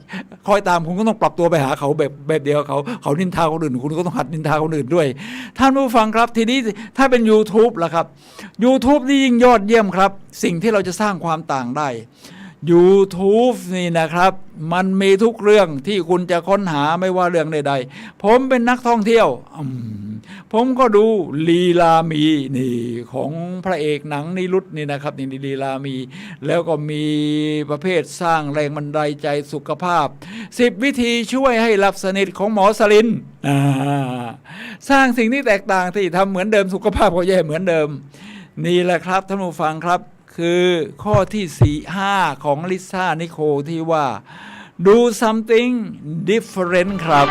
S2: คล้อยตามคุณก็ต้องปรับตัวไปหาเขาแบบเดียวเขานินทาคนอื่นคุณก็ต้องหัดนินทาคนอื่นด้วยท่านผู้ฟังครับทีนี้ถ้าเป็น YouTube ล่ะครับ YouTube นี่ยิ่งยอดเยี่ยมครับสิ่งที่เราจะสร้างความต่างได้ YouTube นี่นะครับมันมีทุกเรื่องที่คุณจะค้นหาไม่ว่าเรื่องใดๆผมเป็นนักท่องเที่ยวผมก็ดูลีลามีนี่ของพระเอกหนังนิรุตนี่นะครับนี่ลีลามีแล้วก็มีประเภทสร้างแรงบันดาลใจสุขภาพ10วิธีช่วยให้หลับสนิทของหมอสลินสร้างสิ่งที่แตกต่างที่ทำเหมือนเดิมสุขภาพก็แย่เหมือนเดิมนี่แหละครับท่านผู้ฟังครับคือข้อที่4-5ของลิซ่านิโคลที่ว่า do something different ครับ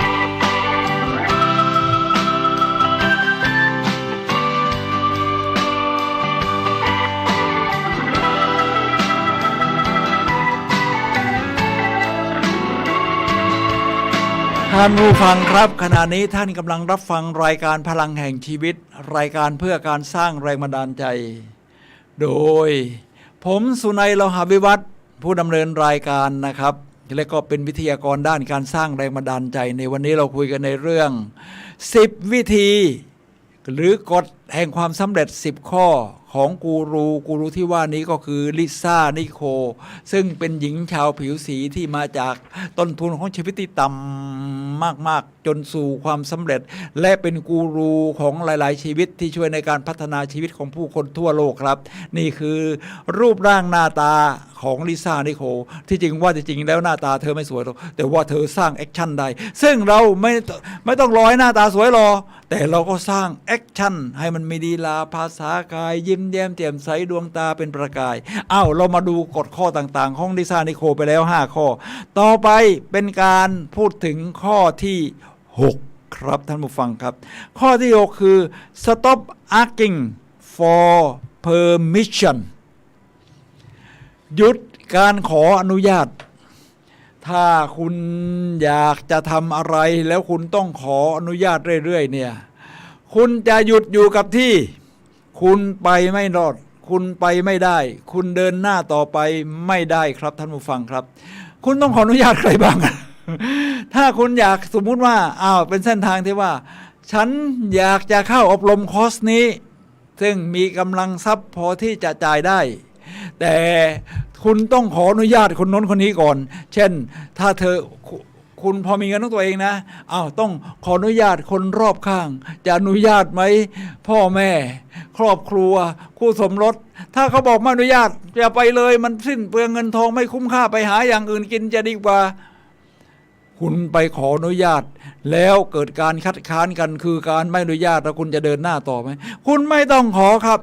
S2: ท่านผู้ฟังครับขณะนี้ท่านกำลังรับฟังรายการพลังแห่งชีวิตรายการเพื่อการสร้างแรงบันดาลใจโดยผมสุนัย เลาหะวิวัฒน์ผู้ดำเนินรายการนะครับและก็เป็นวิทยากรด้านการสร้างแรงบันดาลใจในวันนี้เราคุยกันในเรื่อง10วิธีหรือกฎแห่งความสำเร็จ10ข้อของกูรูที่ว่านี้ก็คือลิซ่านิโคลซึ่งเป็นหญิงชาวผิวสีที่มาจากต้นทุนของชีวิตที่ต่ำมากๆจนสู่ความสำเร็จและเป็นกูรูของหลายๆชีวิตที่ช่วยในการพัฒนาชีวิตของผู้คนทั่วโลกครับนี่คือรูปร่างหน้าตาของลิซ่านิโคลที่จริงแล้วหน้าตาเธอไม่สวยหรอกแต่ว่าเธอสร้างแอคชั่นได้ซึ่งเราไม่ต้องรอให้หน้าตาสวยหรอแต่เราก็สร้างแอคชั่นให้มันมีลีลาภาษากายยิ้มแย้มแจ่มใสดวงตาเป็นประกายเรามาดูกฎข้อต่างๆของลิซ่านิโคลไปแล้ว5ข้อต่อไปเป็นการพูดถึงข้อที่6ครับท่านผู้ฟังครับข้อที่6คือ stop asking for permission หยุดการขออนุญาตถ้าคุณอยากจะทำอะไรแล้วคุณต้องขออนุญาตเรื่อยๆเนี่ยคุณจะหยุดอยู่กับที่คุณไปไม่รอดคุณไปไม่ได้คุณเดินหน้าต่อไปไม่ได้ครับท่านผู้ฟังครับคุณต้องขออนุญาตใครบ้าง ถ้าคุณอยากสมมุติว่าเป็นเส้นทางที่ว่าฉันอยากจะเข้าอบรมคอร์สนี้ซึ่งมีกำลังทรัพย์พอที่จะจ่ายได้แต่คุณต้องขออนุญาตคนโน้นคนนี้ก่อนเช่นถ้าคุณพอมีเงินของตัวเองนะต้องขออนุญาตคนรอบข้างจะอนุญาตไหมพ่อแม่ครอบครัวคู่สมรสถ้าเขาบอกไม่อนุญาตอย่าไปเลยมันสิ้นเปลืองเงินทองไม่คุ้มค่าไปหาอย่างอื่นกินจะดีกว่าคุณไปขออนุญาตแล้วเกิดการคัดค้านกันคือการไม่อนุญาตแล้วคุณจะเดินหน้าต่อไหมคุณไม่ต้องขอครับ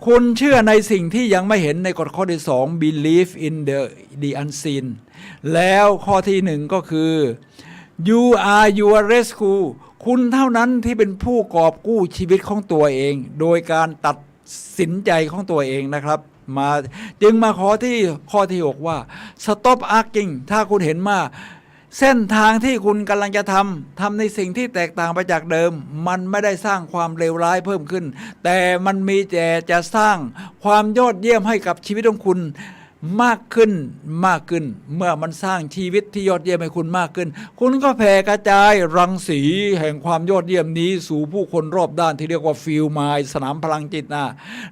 S2: คุณเชื่อในสิ่งที่ยังไม่เห็นในกฎข้อที่2 believe in the unseen แล้วข้อที่1ก็คือ you are your rescue คุณเท่านั้นที่เป็นผู้กอบกู้ชีวิตของตัวเองโดยการตัดสินใจของตัวเองนะครับจึงมาข้อที่6ว่า stop asking ถ้าคุณเห็นว่าเส้นทางที่คุณกำลังจะทำในสิ่งที่แตกต่างไปจากเดิมมันไม่ได้สร้างความเลวร้ายเพิ่มขึ้นแต่มันมีแต่จะสร้างความยอดเยี่ยมให้กับชีวิตของคุณมากขึ้นเมื่อมันสร้างชีวิตที่ยอดเยี่ยมให้คุณมากขึ้นคุณก็แผ่กระจายรังสีแห่งความยอดเยี่ยมนี้สู่ผู้คนรอบด้านที่เรียกว่าฟิลด์มายสนามพลังจิต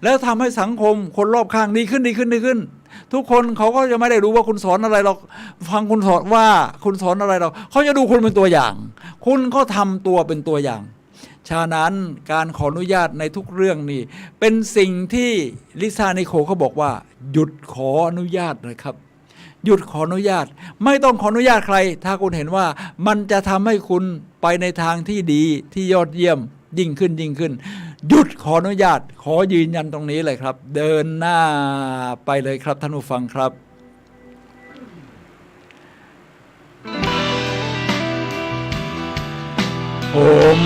S2: แล้วทำให้สังคมคนรอบข้างดีขึ้นทุกคนเขาก็จะไม่ได้รู้ว่าคุณสอนอะไรหรอกฟังคุณสอนว่าคุณสอนอะไรหรอกเขาจะดูคุณเป็นตัวอย่างคุณก็ทำตัวเป็นตัวอย่างฉะนั้นการขออนุญาตในทุกเรื่องนี่เป็นสิ่งที่ลิซ่านิโคลเขาบอกว่าหยุดขออนุญาตนะครับหยุดขออนุญาตไม่ต้องขออนุญาตใครถ้าคุณเห็นว่ามันจะทำให้คุณไปในทางที่ดีที่ยอดเยี่ยมยิ่งขึ้นหยุดขออนุญาตขอยืนยันตรงนี้เลยครับเดินหน้าไปเลยครับท่านผู้ฟังครับผม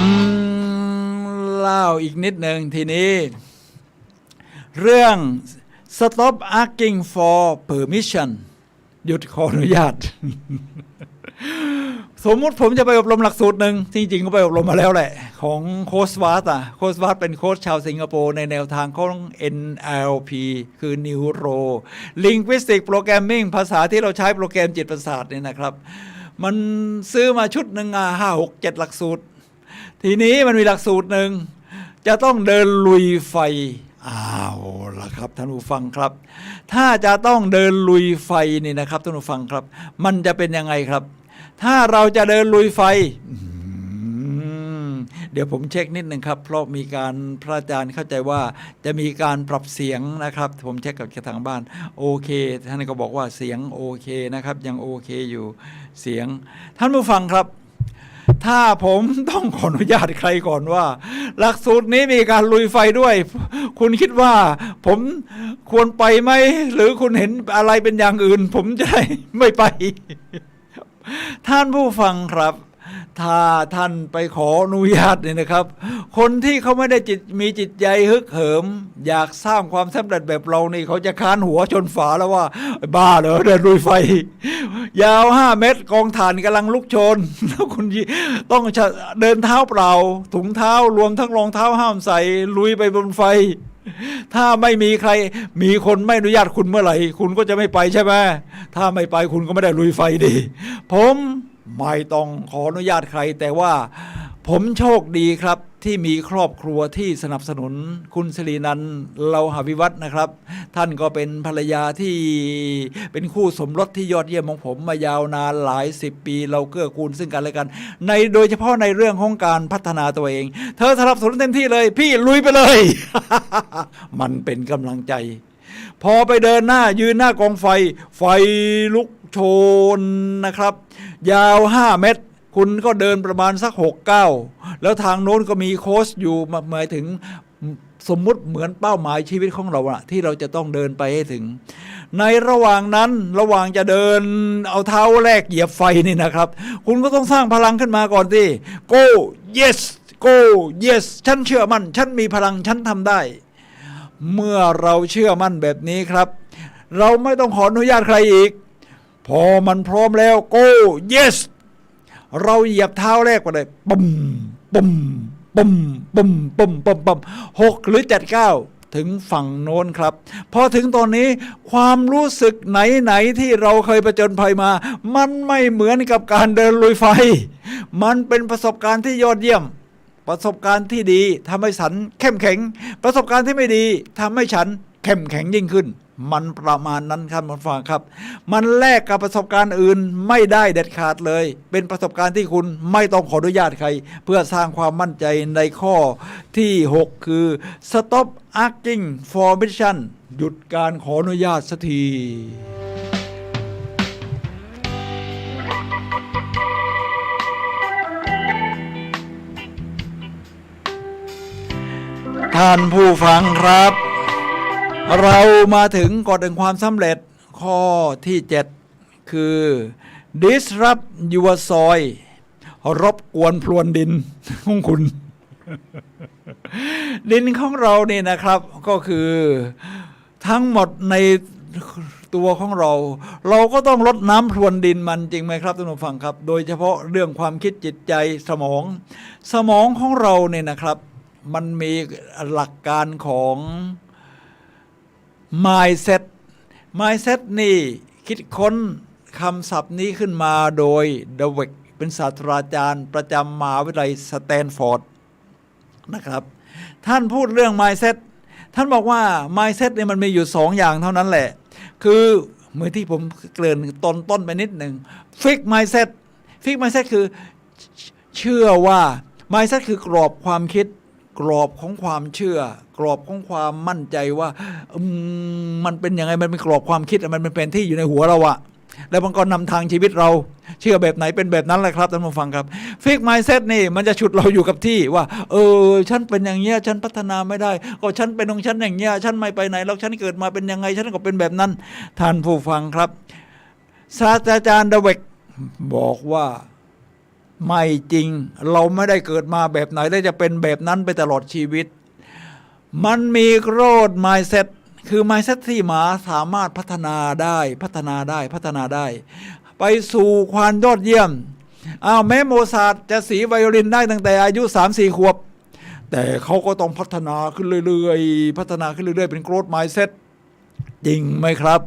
S2: เล่าอีกนิดหนึ่งทีนี้เรื่อง stop asking for permission หยุดขออนุญาต สมมุติผมจะไปอบรมหลักสูตรหนึ่งจริงๆก็ไปอบรมมาแล้วแหละของโค้ชวัตโค้ชวัตเป็นโค้ชชาวสิงคโปร์ในแนวทางของ NLP คือ Neuro Linguistic Programming ภาษาที่เราใช้โปรแกรมจิตประสาทเนี่ยนะครับมันซื้อมาชุดหนึ่ง5 6 7 หลักสูตรทีนี้มันมีหลักสูตรหนึ่งจะต้องเดินลุยไฟ เอาล่ะครับท่านผู้ฟังครับ ถ้าจะต้องเดินลุยไฟนี่นะครับท่านผู้ฟังครับ มันจะเป็นยังไงครับ ถ้าเราจะเดินลุยไฟเดี๋ยวผมเช็คนิดหนึ่งครับเพราะมีการพระอาจารย์เข้าใจว่าจะมีการปรับเสียงนะครับผมเช็คกับทางบ้านโอเคท่านก็บอกว่าเสียงโอเคนะครับยังโอเคอยู่เสียงท่านผู้ฟังครับถ้าผมต้องขออนุญาตใครก่อนว่าหลักสูตรนี้มีการลุยไฟด้วยคุณคิดว่าผมควรไปไหมหรือคุณเห็นอะไรเป็นอย่างอื่นผมจะได้ไม่ไปท่านผู้ฟังครับถ้าท่านไปขออนุญาตเนี่ยนะครับคนที่เขาไม่ได้มีจิตใจฮึกเหิมอยากสร้างความสำเร็จแบบเรานี่เขาจะค้านหัวชนฝาแล้วว่าบ้าเหรอเดินลุยไฟยาว5 เมตรกองถ่านกำลังลุกโชนแล้วคุณต้องเดินเท้าเปล่าถุงเท้ารวมทั้งรองเท้าห้ามใส่ลุยไปบนไฟถ้าไม่มีใครมีคนไม่อนุญาตคุณเมื่อไหร่คุณก็จะไม่ไปใช่ไหมถ้าไม่ไปคุณก็ไม่ได้ลุยไฟดีผมไม่ต้องขออนุญาตใครแต่ว่าผมโชคดีครับที่มีครอบครัวที่สนับสนุนคุณสิรินันท์เลาหวิวัฒน์นะครับท่านก็เป็นภรรยาที่เป็นคู่สมรสที่ยอดเยี่ยมของผมมายาวนานหลาย10 ปีเราเกื้อกูลซึ่งกันและกันโดยเฉพาะในเรื่องของการพัฒนาตัวเองเธอสนับสนุนเต็มที่เลยพี่ลุยไปเลย มันเป็นกำลังใจพอไปเดินหน้ายืนหน้ากองไฟลุกโชนนะครับยาว5 เมตรคุณก็เดินประมาณสัก6-9แล้วทางโน้นก็มีโค้ชอยู่หมายถึงสมมุติเหมือนเป้าหมายชีวิตของเราที่เราจะต้องเดินไปให้ถึงในระหว่างนั้นระหว่างจะเดินเอาเท้าแรกเหยียบไฟนี่นะครับคุณก็ต้องสร้างพลังขึ้นมาก่อนที่ go yes go yes ฉันเชื่อมั่นฉันมีพลังฉันทำได้เมื่อเราเชื่อมั่นแบบนี้ครับเราไม่ต้องขออนุญาตใครอีกพอมันพร้อมแล้ว go yes เราเหยียบเท้าแรกไปเลยปุ่มปุ่มปุ่มปุ่มปุ่มปุ่มปุ่ม6 หรือ 7 ก้าวถึงฝั่งโน้นครับพอถึงตอนนี้ความรู้สึกไหนที่เราเคยประจนภัยมามันไม่เหมือนกับการเดินลุยไฟมันเป็นประสบการณ์ที่ยอดเยี่ยมประสบการณ์ที่ดีทำให้ฉันเข้มแข็งประสบการณ์ที่ไม่ดีทำให้ฉันเข้มแข็งยิ่งขึ้นมันประมาณนั้นครับท่านฟังครับมันแลกกับประสบการณ์อื่นไม่ได้เด็ดขาดเลยเป็นประสบการณ์ที่คุณไม่ต้องขออนุญาตใครเพื่อสร้างความมั่นใจในข้อที่6คือ stop asking for permission หยุดการขออนุญาตสักทีท่านผู้ฟังครับเรามาถึงกฎแห่งความสำเร็จข้อที่7คือ disrupt your soil รบกวนพรวนดินของคุณ ดินของเรานี่นะครับก็คือทั้งหมดในตัวของเราก็ต้องลดน้ำพรวนดินมันจริงไหมครับท่านผู้ฟังครับโดยเฉพาะเรื่องความคิดจิตใจสมองของเราเนี่ยนะครับมันมีหลักการของ mindset นี่คิดค้นคำศัพท์นี้ขึ้นมาโดยเดเวกเป็นศาสตราจารย์ประจำมหาวิทยาลัยสแตนฟอร์ดนะครับท่านพูดเรื่อง mindset ท่านบอกว่า mindset เนี่ยมันมีอยู่2 อย่างเท่านั้นแหละคือเมื่อที่ผมเกริ่นต้นไปนิดหนึ่ง fixed mindset คือเชื่อว่า mindset คือกรอบความคิดกรอบของความเชื่อกรอบของความมั่นใจว่ามันเป็นยังไงมันเป็นกรอบความคิดมันเป็นแผนที่อยู่ในหัวเราอะแล้วมันก็นำทางชีวิตเราเชื่อแบบไหนเป็นแบบนั้นแหละครับท่านผู้ฟังครับฟิกไมซ์เซตนี่มันจะฉุดเราอยู่กับที่ว่าฉันเป็นอย่างเงี้ยฉันพัฒนาไม่ได้ก็ฉันเป็นของฉันอย่างเงี้ยฉันไม่ไปไหนแล้วฉันเกิดมาเป็นยังไงฉันก็เป็นแบบนั้นท่านผู้ฟังครับศาสตราจารย์เดเวกบอกว่าไม่จริงเราไม่ได้เกิดมาแบบไหนแล้วจะเป็นแบบนั้นไปตลอดชีวิตมันมีโกรธ mindset คือ mindset ที่หมาสามารถพัฒนาได้ไปสู่ความยอดเยี่ยมแม้โมซาร์ทจะสีไวโอลินได้ตั้งแต่อายุ 3-4 ขวบแต่เขาก็ต้องพัฒนาขึ้นเรื่อยๆเป็นโกรธ mindset จริงไหมครับ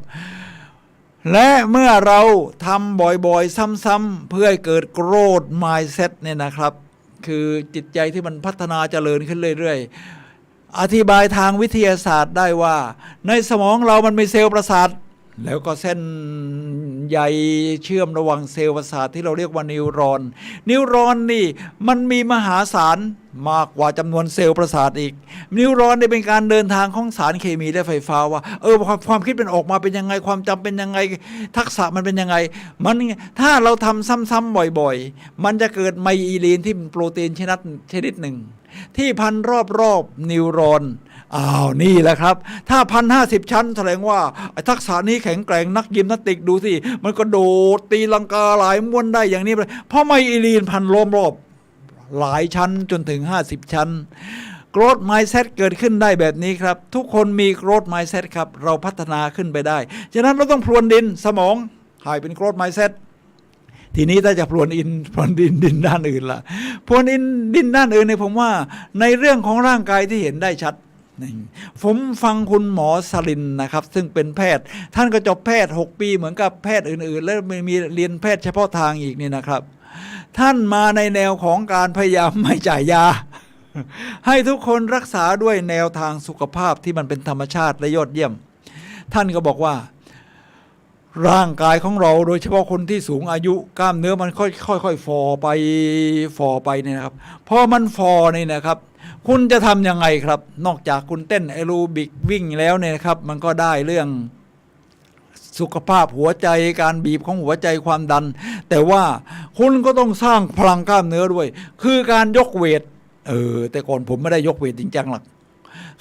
S2: และเมื่อเราทำบ่อยๆซ้ำๆเพื่อให้เกิดโกรธ mindset เนี่ยนะครับคือจิตใจที่มันพัฒนาเจริญขึ้นเรื่อยๆ อธิบายทางวิทยาศาสตร์ได้ว่าในสมองเรามันมีเซลล์ประสาทแล้วก็เส้นใยเชื่อมระหว่างเซลล์ประสาทที่เราเรียกว่านิวรอนนี่มันมีมหาศาลมากกว่าจำนวนเซลล์ประสาทอีกนิวรอนนี่เป็นการเดินทางของสารเคมีและไฟฟ้าว่าความคิดเป็นออกมาเป็นยังไงความจำเป็นยังไงทักษะมันเป็นยังไงมันถ้าเราทำซ้ำๆบ่อยๆมันจะเกิดไมอีลีนที่เป็นโปรตีนชนิดหนึ่งที่พันรอบนิวรอนนี่แหละครับถ้า1,050 ชั้นแสดงว่าทักษะนี้แข็งแกร่งนักยิมนาสติกดูสิมันก็โดดตีลังกาหลายม้วนได้อย่างนี้เลยเพราะไมอีลีนพันล้อมรอบหลายชั้นจนถึง50 ชั้นโกรธไมซ์เซ็ตเกิดขึ้นได้แบบนี้ครับทุกคนมีโกรธไมซ์เซ็ตครับเราพัฒนาขึ้นไปได้ฉะนั้นเราต้องพรวนดินสมองให้เป็นโกรธไมซ์เซ็ตทีนี้ถ้าจะพรวนดินด้านอื่นล่ะพรวนดินด้านอื่นเนี่ยผมว่าในเรื่องของร่างกายที่เห็นได้ชัดผมฟังคุณหมอสลินนะครับซึ่งเป็นแพทย์ท่านก็จบแพทย์6 ปีเหมือนกับแพทย์อื่นๆแล้วมีเรียนแพทย์เฉพาะทางอีกนี่นะครับท่านมาในแนวของการพยายามไม่จ่ายยาให้ทุกคนรักษาด้วยแนวทางสุขภาพที่มันเป็นธรรมชาติและยอดเยี่ยมท่านก็บอกว่าร่างกายของเราโดยเฉพาะคนที่สูงอายุกล้ามเนื้อมันค่อยๆฟอไปเนี่ยนะครับพอมันฟอนี่นะครับคุณจะทำยังไงครับนอกจากคุณเต้นแอโรบิกวิ่งแล้วเนี่ยนะครับมันก็ได้เรื่องสุขภาพหัวใจการบีบของหัวใจความดันแต่ว่าคุณก็ต้องสร้างพลังกล้ามเนื้อด้วยคือการยกเวทแต่ก่อนผมไม่ได้ยกเวทจริงจังหรอก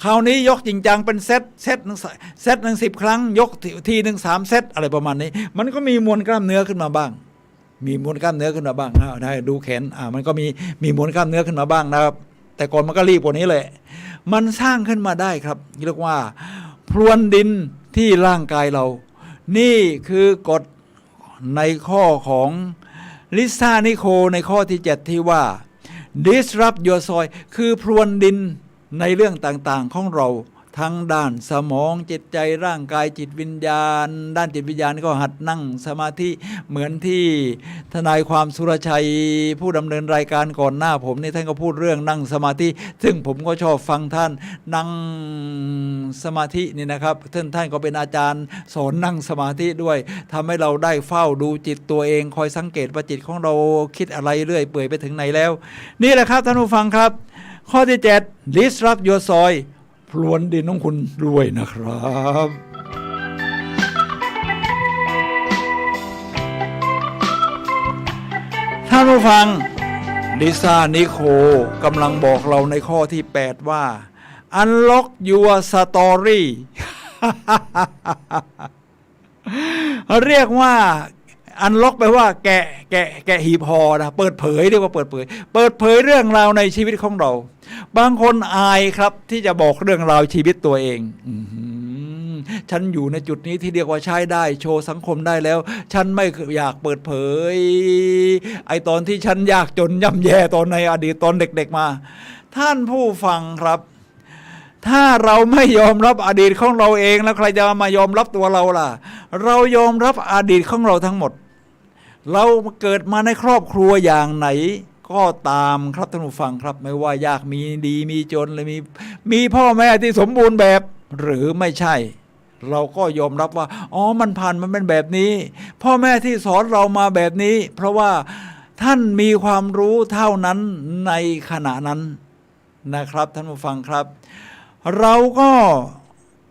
S2: คราวนี้ยกจริงจังเป็นเซตหนึ่ง10 ครั้งยกทีหนึ่ง3 เซตอะไรประมาณนี้มันก็มีมวลกล้ามเนื้อขึ้นมาบ้างได้ดูแขนมันก็มีมวลกล้ามเนื้อขึ้นมาบ้างนะครับแต่ก่อนมันก็รีบกว่านี้เลยมันสร้างขึ้นมาได้ครับเรียกว่าพรวนดินที่ร่างกายเรานี่คือกฎในข้อของลิซ่านิโคในข้อที่7ที่ว่า disrupt your soil คือพรวนดินในเรื่องต่างๆของเราทั้งด้านสมองจิตใจร่างกายจิตวิญญาณด้านจิตวิญญาณก็หัดนั่งสมาธิเหมือนที่ทนายความสุรชัยผู้ดำเนินรายการก่อนหน้าผมนี่ท่านก็พูดเรื่องนั่งสมาธิซึ่งผมก็ชอบฟังท่านนั่งสมาธินี่นะครับท่านก็เป็นอาจารย์สอนนั่งสมาธิด้วยทำให้เราได้เฝ้าดูจิตตัวเองคอยสังเกตว่าจิตของเราคิดอะไรเรื่อยเปื่อยไปถึงไหนแล้วนี่แหละครับท่านผู้ฟังครับข้อที่7 disrupt your soilพรวนดินของคุณด้วยนะครับท่านผู้ฟังลิซ่านิโคกำลังบอกเราในข้อที่8ว่า Unlock your story เรียกว่าอันล็อกแปลว่าแกะหีบห่อนะเปิดเผยเรียกว่าเปิดเผยเรื่องราวในชีวิตของเราบางคนอายครับที่จะบอกเรื่องราวชีวิตตัวเองฉันอยู่ในจุดนี้ที่เรียกว่าใช้ได้โชว์สังคมได้แล้วฉันไม่อยากเปิดเผยไอตอนที่ฉันยากจนย่ำแย่ตอนในอดีตตอนเด็กๆมาท่านผู้ฟังครับถ้าเราไม่ยอมรับอดีตของเราเองแล้วใครจะมายอมรับตัวเราล่ะเรายอมรับอดีตของเราทั้งหมดเราเกิดมาในครอบครัวอย่างไหนก็ตามครับท่านผู้ฟังครับไม่ว่ายากมีดีมีจนเลยมีพ่อแม่ที่สมบูรณ์แบบหรือไม่ใช่เราก็ยอมรับว่ามันผ่านมันเป็นแบบนี้พ่อแม่ที่สอนเรามาแบบนี้เพราะว่าท่านมีความรู้เท่านั้นในขณะนั้นนะครับท่านผู้ฟังครับเราก็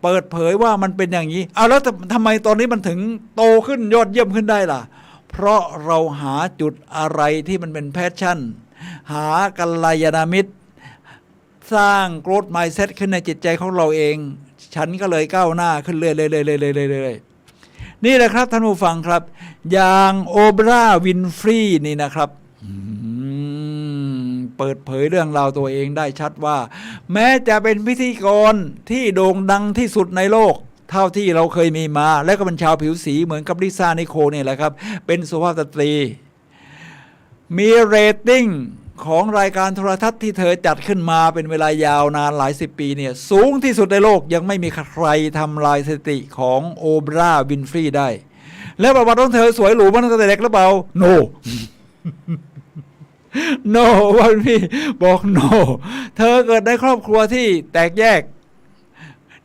S2: เปิดเผยว่ามันเป็นอย่างนี้แล้วทำไมตอนนี้มันถึงโตขึ้นยอดเยี่ยมขึ้นได้ล่ะเพราะเราหาจุดอะไรที่มันเป็นแพชชั่นหากัลยาณมิตรสร้างโกรธไมซ์เซ็ตขึ้นในจิตใจของเราเองฉันก็เลยก้าวหน้าขึ้นเรื่อยๆนี่แหละครับท่านผู้ฟังครับอย่างโอปราห์วินฟรีนี่นะครับเปิดเผยเรื่องราวตัวเองได้ชัดว่าแม้จะเป็นพิธีกรที่โด่งดังที่สุดในโลกเท่าที่เราเคยมีมาและก็เป็นชาวผิวสีเหมือนกับลิซ่านิโคเนี่ยแหละครับเป็นสุภาพสตรีมีเรตติ้งของรายการโทรทัศน์ที่เธอจัดขึ้นมาเป็นเวลายาวนานหลาย10 ปีเนี่ยสูงที่สุดในโลกยังไม่มีใครทำลายสถิติของโอปราห์วินฟรีได้แล้วประวัติของเธอสวยหรูมาตั้งแต่เด็กหรือเปล่า No no วันพี่บอก no เธอเกิดในครอบครัวที่แตกแยก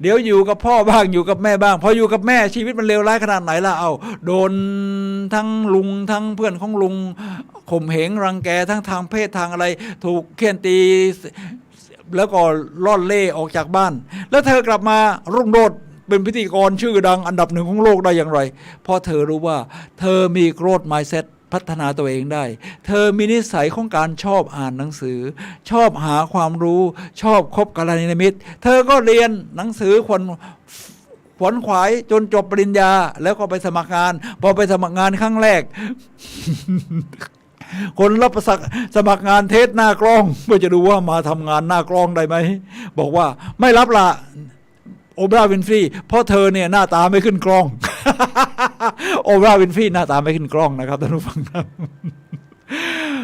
S2: เดี๋ยวอยู่กับพ่อบ้างอยู่กับแม่บ้างพออยู่กับแม่ชีวิตมันเลวร้ายขนาดไหนล่ะเอาโดนทั้งลุงทั้งเพื่อนของลุงข่มเหงรังแกทั้งทางเพศทางอะไรถูกเฆี่ยนตีแล้วก็ล่อนเล่ออกจากบ้านแล้วเธอกลับมารุ่งโรจน์เป็นพิธีกรชื่อดังอันดับหนึ่งของโลกได้อย่างไรเพราะเธอรู้ว่าเธอมี growth mindset พัฒนาตัวเองได้เธอมีนิสัยของการชอบอ่านหนังสือชอบหาความรู้ชอบคบกัลยาณมิตรเธอก็เรียนหนังสือขวนขวายจนจบปริญญาแล้วก็ไปสมัครงานพอไปสมัครงานครั้งแรก คนรับสมัครงานเทสหน้ากล้องเพื่อจะดูว่ามาทำงานหน้ากล้องได้ไหมบอกว่าไม่รับละโอปราห์วินฟรีเพราะเธอเนี่ยหน้าตาไม่ขึ้นกล้อง โอปราห์วินฟรีหน้าตาไม่ขึ้นกล้องนะครับท่านผู้ฟังครับ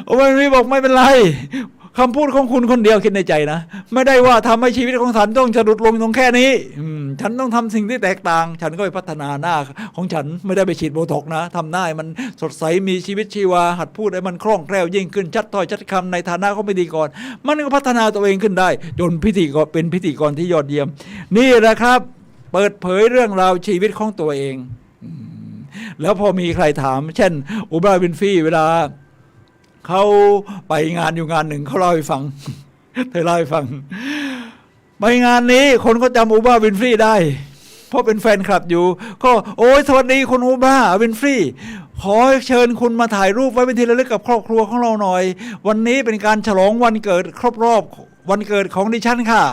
S2: โอปราห์วินฟรีบอกไม่เป็นไรคำพูดของคุณคนเดียวคิดในใจนะไม่ได้ว่าทำให้ชีวิตของฉันต้องสะดุดลงตรงแค่นี้ฉันต้องทำสิ่งที่แตกต่างฉันก็ไปพัฒนาหน้าของฉันไม่ได้ไปฉีดโบท็อกนะทำหน้าให้มันสดใสมีชีวิตชีวาหัดพูดให้มันคล่องแคล่วยิ่งขึ้นชัดถ้อยชัดคำในฐานะของพิธีกรมันก็พัฒนาตัวเองขึ้นได้จนเป็นพิธีกรที่ยอดเยี่ยมนี่แหละครับเปิดเผยเรื่องราวชีวิตของตัวเองแล้วพอมีใครถามเช่นโอปราห์วินฟรีเวลาเขาไปงานอยู่งานหนึ่งเขาเล่าให้ฟัง เธอเล่าให้ฟังไปงานนี้คนก็จำโอปราห์วินฟรีได้เพราะเป็นแฟนคลับอยู่ก็โอ้ยสวัสดีคุณโอปราห์วินฟรีขอเชิญคุณมาถ่ายรูปไว้เป็นที่ระลึกกับครอบครัวของเราหน่อยวันนี้เป็นการฉลองวันเกิดครบรอบวันเกิดของดิฉันค่ะ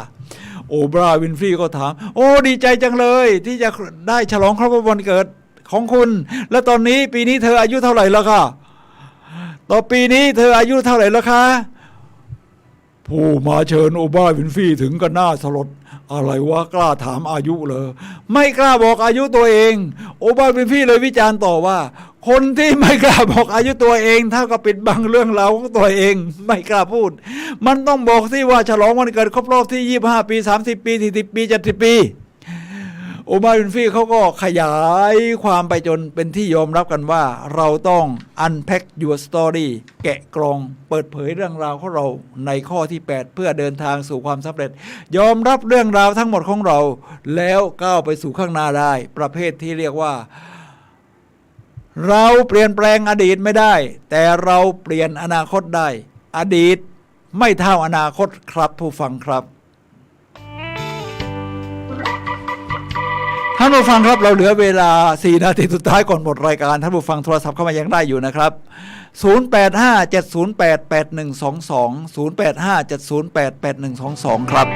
S2: โอปราห์วินฟรีก็ถามโอ้ดีใจจังเลยที่จะได้ฉลองครบรอบวันเกิดของคุณและตอนนี้ปีนี้เธออายุเท่าไหร่แล้วค่ะต่อปีนี้เธออายุเท่าไหร่แล้วคะผู้มาเชิญโอปราห์วินฟรีถึงกับหน้าสลดอะไรวะกล้าถามอายุเลยไม่กล้าบอกอายุตัวเองโอปราห์วินฟรีเลยวิจารณ์ต่อว่าคนที่ไม่กล้าบอกอายุตัวเองเท่ากับปิดบังเรื่องราวของตัวเองไม่กล้าพูดมันต้องบอกที่ว่าฉลองวันเกิดครบรอบที่25ปี30ปี40ปี70ปีโอปราห์วินฟรีเขาก็ขยายความไปจนเป็นที่ยอมรับกันว่าเราต้อง unpack your story แกะกรองเปิดเผยเรื่องราวของเราในข้อที่8เพื่อเดินทางสู่ความสำเร็จยอมรับเรื่องราวทั้งหมดของเราแล้วก้าวไปสู่ข้างหน้าได้ประเภทที่เรียกว่าเราเปลี่ยนแปลงอดีตไม่ได้แต่เราเปลี่ยนอนาคตได้อดีตไม่เท่าอนาคตครับผู้ฟังครับท่านผู้ฟังครับเราเหลือเวลา4 นาทีสุดท้ายก่อนหมดรายการท่านผู้ฟังโทรศัพท์เข้ามายังได้อยู่นะครับ0857088122 0857088122ครับ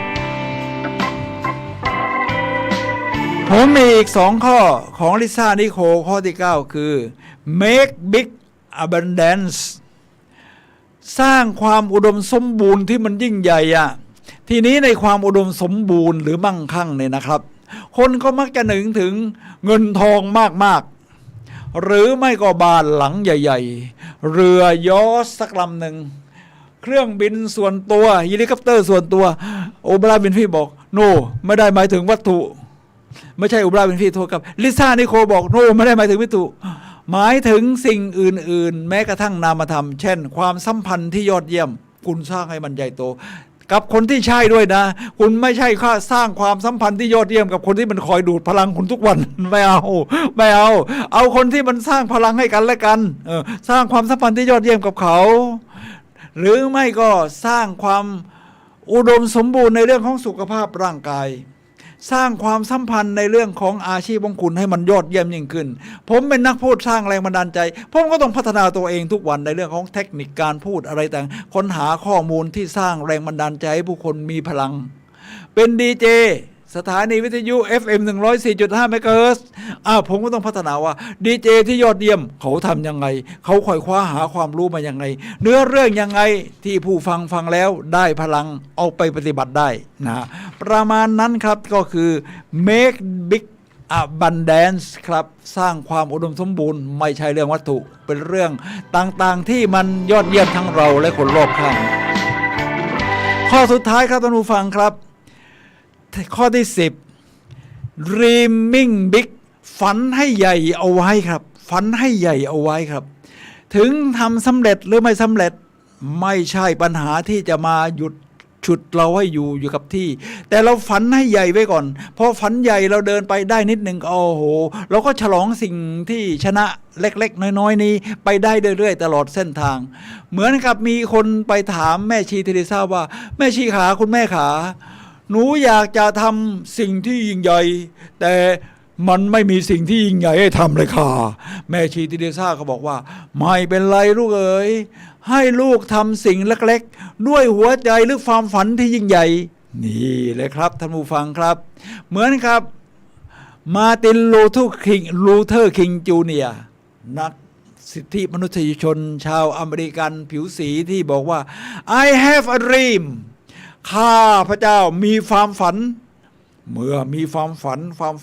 S2: ผมมีอีก2ข้อของลิซ่านิโคลข้อที่9คือ make big abundance สร้างความอุดมสมบูรณ์ที่มันยิ่งใหญ่อะทีนี้ในความอุดมสมบูรณ์หรือมั่งคั่งเนี่ยนะครับคนก็มักจะนึกถึงเงินทองมากๆหรือไม่ก็บ้านหลังใหญ่ๆเรือยอชต์สักลำหนึ่งเครื่องบินส่วนตัวเฮลิคอปเตอร์ส่วนตัวโอปราห์วินฟรีบอกโนไม่ได้หมายถึงวัตถุไม่ใช่โอปราห์วินฟรีโทรกับลิซ่านิโคลบอกโนไม่ได้หมายถึงวัตถุหมายถึงสิ่งอื่นๆแม้กระทั่งนามธรรมเช่นความสัมพันธ์ที่ยอดเยี่ยมคุณสร้างให้มันใหญ่โตกับคนที่ใช่ด้วยนะคุณไม่ใช่ค่าสร้างความสัมพันธ์ที่ยอดเยี่ยมกับคนที่มันคอยดูดพลังคุณทุกวันไม่เอาคนที่มันสร้างพลังให้กันและกันสร้างความสัมพันธ์ที่ยอดเยี่ยมกับเขาหรือไม่ก็สร้างความอุดมสมบูรณ์ในเรื่องของสุขภาพร่างกายสร้างความสัมพันธ์ในเรื่องของอาชีพของคุณให้มันยอดเยี่ยมยิ่งขึ้นผมเป็นนักพูดสร้างแรงบันดาลใจผมก็ต้องพัฒนาตัวเองทุกวันในเรื่องของเทคนิคการพูดอะไรต่างค้นหาข้อมูลที่สร้างแรงบันดาลใจให้ผู้คนมีพลังเป็นดีเจสถานีวิทยุ FM 104.5 เมกะเฮิรตซ์ผมก็ต้องพัฒนาว่าดีเจที่ยอดเยี่ยมเขาทำยังไงเขาค่อยคว้าหาความรู้มายังไงเนื้อเรื่องยังไงที่ผู้ฟังแล้วได้พลังเอาไปปฏิบัติได้นะประมาณนั้นครับก็คือ make big abundance ครับสร้างความอุดมสมบูรณ์ไม่ใช่เรื่องวัตถุเป็นเรื่องต่างๆที่มันยอดเยี่ยมทั้งเราและคนรอบข้างข้อสุดท้ายครับท่านผู้ฟังครับข้อที่10 dreaming big ฝันให้ใหญ่เอาไว้ครับฝันให้ใหญ่เอาไว้ครับถึงทำสำเร็จหรือไม่สำเร็จ ไม่ใช่ปัญหาที่จะมาหยุดฉุดเราให้อยู่กับที่ แต่เราฝันให้ใหญ่ไว้ก่อนพอฝันใหญ่เราเดินไปได้นิดหนึ่งโอ้โหเราก็ฉลองสิ่งที่ชนะเล็กๆน้อยๆนี้ไปได้เรื่อยๆตลอดเส้นทางเหมือนกับมีคนไปถามแม่ชีเทเรซาว่าแม่ชีขาคุณแม่ขาหนูอยากจะทำสิ่งที่ยิ่งใหญ่แต่มันไม่มีสิ่งที่ยิ่งใหญ่ให้ทำเลยค่ะแม่ชีเทเรซาก็บอกว่าไม่เป็นไรลูกเอ๋ยให้ลูกทำสิ่งเล็กๆด้วยหัวใจหรือความฝันที่ยิ่งใหญ่นี่เลยครับท่านผู้ฟังครับเหมือนครับมาร์ตินลูเทอร์คิงจูเนียร์นักสิทธิมนุษยชนชาวอเมริกันผิวสีที่บอกว่า I have a dream ข้าพระเจ้ามีความฝันเมื่อมีความ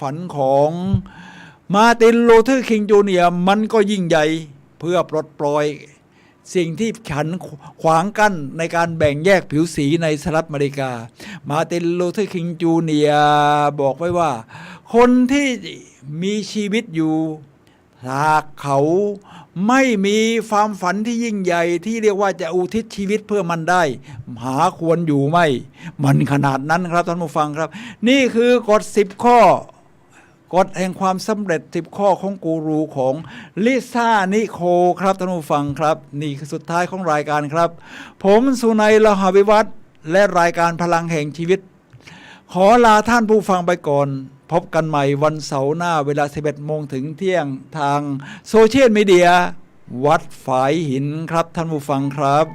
S2: ฝันของมาร์ตินลูเทอร์คิงจูเนียร์มันก็ยิ่งใหญ่เพื่อปลดปล่อยสิ่งที่ขันขวางกั้นในการแบ่งแยกผิวสีในสหรัฐอเมริกามาร์ตินลูเทอร์คิงจูเนียร์บอกไว้ว่าคนที่มีชีวิตอยู่หากเขาไม่มีความฝันที่ยิ่งใหญ่ที่เรียกว่าจะอุทิศชีวิตเพื่อมันได้หาควรอยู่ไม่มันขนาดนั้นครับท่านผู้ฟังครับนี่คือกฎ10 ข้อกฎแห่งความสำเร็จ10 ข้อของกูรูของลิซ่านิโคครับท่านผู้ฟังครับนี่คือสุดท้ายของรายการครับผมสุนัย ละหวิวัฒน์และรายการพลังแห่งชีวิตขอลาท่านผู้ฟังไปก่อนพบกันใหม่วันเสาร์หน้าเวลา 11 โมงถึงเที่ยงทางโซเชียลมีเดียวัดฝายหินครับท่านผู้ฟังครับ